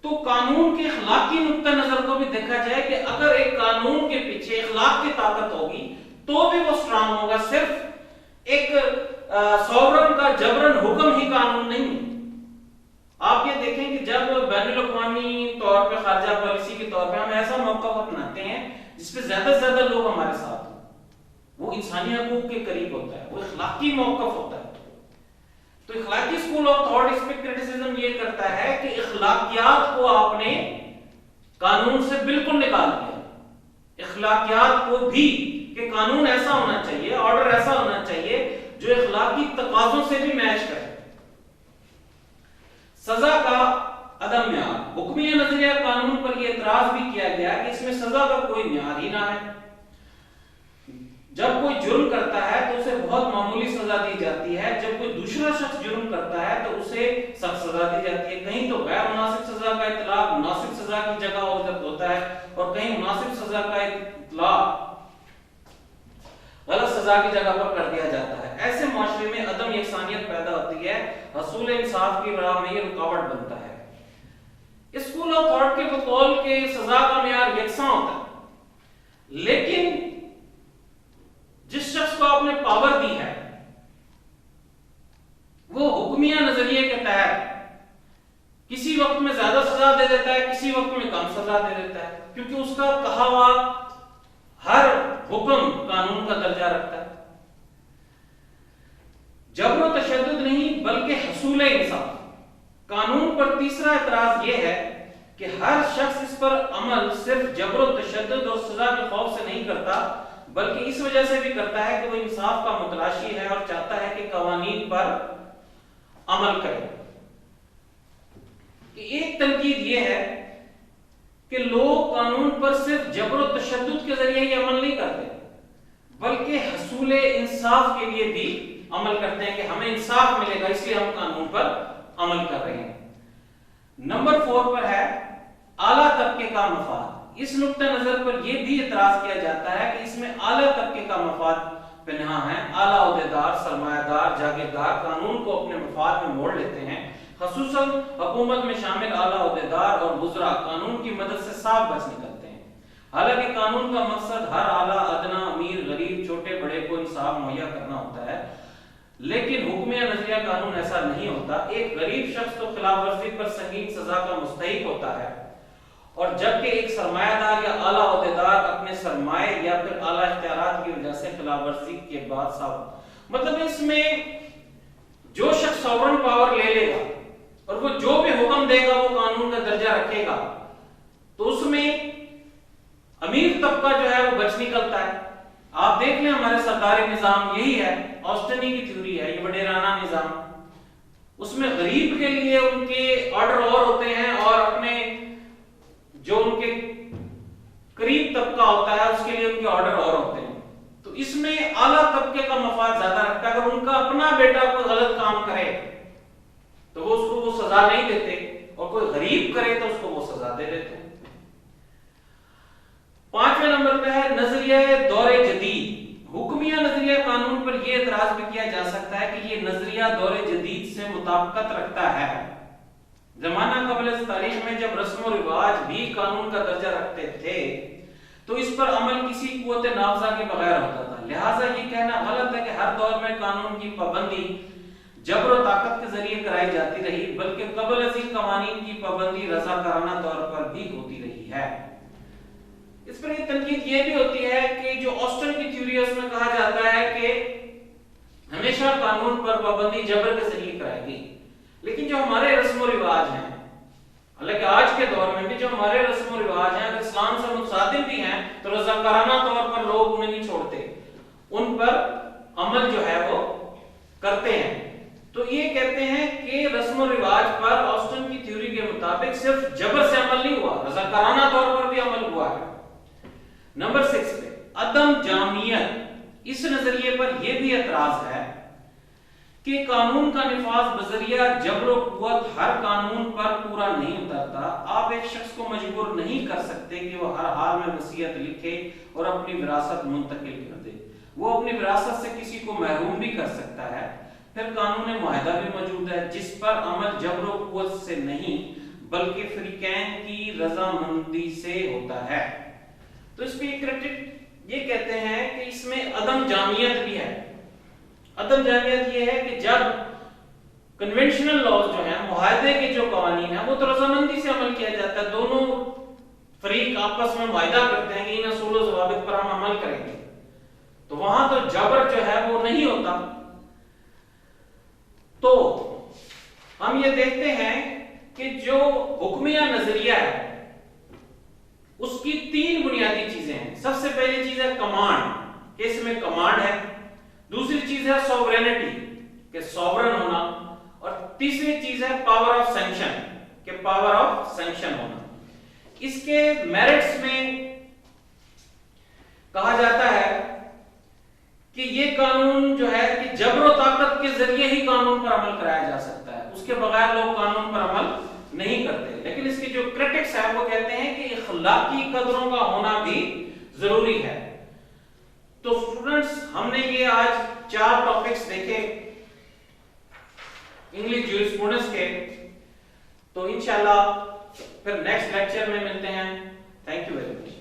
तो कानून के अखलाकी नुक्ता नजर को भी देखा जाए कि अगर एक कानून के पीछे अखलाक की ताकत होगी तो भी वो स्ट्रांग होगा। सिर्फ एक सॉवरन का जबरन हुक्म ही कानून नहीं है। आप ये देखें कि जब बैनुल-अक़वामी तौर पे खारजा पॉलिसी के तौर पे हम ऐसा मौका अपनाते हैं जिसपे ज्यादा से ज्यादा लोग हमारे साथ हो, वो इंसानी हकूक के करीब होता है, वो इखलाकी मौक़िफ़ होता है। तो इखलाकी स्कूल ऑफ थॉट इस पे क्रिटिसिज्म ये करता है कि इखलाकियात को आपने कानून से बिल्कुल निकाल दिया। इखलाकियात को भी कि कानून ऐसा होना चाहिए, ऑर्डर ऐसा होना चाहिए जो इखलाकी तकाज़ों से भी मैच करे। सजा का अदम म्यार, हुक्मिया नजरिया कानून पर यह एतराज भी किया गया कि इसमें सजा का कोई म्यार ही ना है। जब कोई जुर्म करता है तो उसे बहुत मामूली सजा दी जाती है, जब कोई दूसरा शख्स जुर्म करता है तो उसे सख्त सजा दी जाती है। कहीं तो गैर मुनासिब सजा का इतलाक मुनासिब सजा की जगह होता है और कहीं मुनासिब सजा का इतलाक गलत सजा की जगह पर कर दिया जाता है। ऐसे माशरे में अदम यकसानियत पैदा होती है, हसूल इंसाफ की राह में ये रुकावट बनता है। स्कूल ऑफ थॉट के बकौल के सजा का मेयार यकसा होता है, लेकिन जिस शख्स को आपने पावर दी है वो हुक्मिया नजरिए के तहत किसी वक्त में ज्यादा सजा दे देता है, किसी वक्त में कम सजा दे देता है, क्योंकि उसका कहा हुआ हर हुक्म कानून का दर्जा रखता है। जबर तशद्दुद नहीं बल्कि हसूल इंसाफ। कानून पर तीसरा एतराज यह है कि हर शख्स इस पर अमल सिर्फ जबर तशद्दुद और सजा के खौफ से नहीं करता, बल्कि इस वजह से भी करता है कि वो इंसाफ का मुतलाशी है और चाहता है कि कवानीन पर अमल करे। कि एक तनकीद यह है कि लोग कानून पर सिर्फ जबर और तशद्दुद के जरिए ही अमल नहीं करते, बल्कि हसूल इंसाफ के लिए भी अमल करते हैं कि हमें इंसाफ मिलेगा इसलिए हम कानून पर अमल कर रहे हैं। नंबर 4 पर है आला तबके का मफाद। इस नुक्ता नजर पर यह भी इतराज किया जाता है कि इसमें आला तबके का मफाद पनाह है। आला ओहदेदार, सरमायादार, जागीरदार कानून को अपने मफाद में मोड़ लेते हैं। खसूसन हुकूमत में शामिल आला ओहदेदार और वुज़रा कानून की मदद से साफ बच निकलते हैं। हालांकि कानून का मकसद हर आला, अदना, अमीर, गरीब, छोटे बड़े को इंसाफ मुहैया करना होता है, लेकिन हुक्मिया नजरिया कानून ऐसा नहीं होता। एक गरीब शख्स तो खिलाफ वर्जी पर संगीन सजा का मुस्तहिक होता है, और जबकि एक सरमायादार या आला ओहदेदार अपने सरमाए या फिर आला इख्तियारात की वजह से खिलाफ वर्जी के बाद साफ, मतलब इसमें जो शख्स सॉवरन पावर ले लेगा और वो जो भी हुक्म देगा वो कानून का दर्जा रखेगा, तो उसमें अमीर तबका जो है वो बच निकलता है। आप देख लें हमारे सरकारी निजाम यही है, ऑस्टनी की थ्योरी है, ये वडेराना निजाम। उसमें गरीब के लिए उनके ऑर्डर और होते हैं और अपने जो उनके करीब तबका होता है उसके लिए उनके ऑर्डर और होते हैं। तो इसमें आला तबके का मफाद ज्यादा रखता है। अगर उनका अपना बेटा कोई गलत काम करे तो वो उसको वो सजा नहीं देते, और कोई गरीब करे तो उसको वो सजा दे देते हैं। 5वें नंबर पे है नजरिया दौरे जदीद। हुक्मिया नजरिया कानून पर यह एतराज भी किया जा सकता है कि ये नजरिया दौरे जदीद से मुताबिकत रखता है। जमाना कबल तारीख में जब रस्म और रिवाज भी कानून का दर्जा रखते थे तो इस पर अमल किसी कुव्वत नाफ़ज़ा के बगैर होता था। लिहाजा ये कहना गलत है कि हर दौर में कानून की पाबंदी जबर और ताकत के जरिए कराई जाती रही, बल्कि कबल अज़ीज़ कवानीन की पाबंदी रज़ाकाराना तौर पर भी होती रही है। इस पर एक तनकीद ये भी होती है कि जो ऑस्टन की थ्योरी है उसमें कहा जाता है कि हमेशा कानून पर पाबंदी जबर के जरिए कराई गई, लेकिन जो हमारे रस्म और रिवाज हैं हालांकि आज के दौर में भी जो हमारे रस्म और रिवाज हैं, अगर इस्लाम से मुतसादिम भी हैं तो रज़ाकाराना तौर पर लोग उन्हें नहीं छोड़ते, उन पर अमल जो है वो करते हैं। तो ये कहते हैं कि रस्म और रिवाज पर ऑस्टिन की थ्योरी के मुताबिक सिर्फ जबर से अमल नहीं हुआ, रज़ाकाराना तौर पर भी अमल हुआ है। नंबर 6 पे अदम जामियत, इस नजरिए पर यह भी एतराज है कि कानून का निफाज बजरिया जबर और कुव्वत हर कानून पर पूरा नहीं उतरता। आप एक शख्स को मजबूर नहीं कर सकते कि वो हर हाल में वसीयत लिखे और अपनी विरासत मुंतकिल कर दे। वो अपनी विरासत से किसी को महरूम भी कर सकता है। फिर कानून मुआहदा भी मौजूद है जिस पर अमल जबर और कुव्वत से नहीं बल्कि फरीकैन की रजामंदी से होता है। तो इस पे क्रिटिक ये कहते हैं कि इसमें अदम जामियत भी है। अदम जामियत ये है कि जब कन्वेंशनल लॉज जो हैं, मुआहदे के जो कानून हैं, वो तो रजामंदी से अमल किया जाता है, दोनों फरीक आपस में मुआहदा करते हैं कि इन असूल और ज़वाबित पर हम अमल करेंगे, तो वहां तो जबर जो है वो नहीं होता। तो हम ये देखते हैं कि जो हुक्मिया नजरिया है उसकी 3 बुनियादी चीजें हैं। सबसे पहली चीज है कमांड, कि इसमें कमांड है। दूसरी चीज है सॉवरेनिटी, के सॉवरन होना। और तीसरी चीज है पावर ऑफ सैंक्शन, के पावर ऑफ सैंक्शन होना। इसके मेरिट्स में कहा जाता है कि ये कानून जो है कि जबर और ताकत के जरिए ही कानून पर अमल कराया जा सकता है, उसके बगैर लोग कानून पर अमल नहीं करते। लेकिन इसके जो क्रिटिक्स हैं वो कहते हैं कि इखलाकी कदरों का होना भी जरूरी है। तो स्टूडेंट्स, हमने ये आज 4 टॉपिक्स देखे इंग्लिश ज्यूरिस्प्रूडेंस के। तो इंशाल्लाह फिर नेक्स्ट लेक्चर में मिलते हैं। Thank you very much.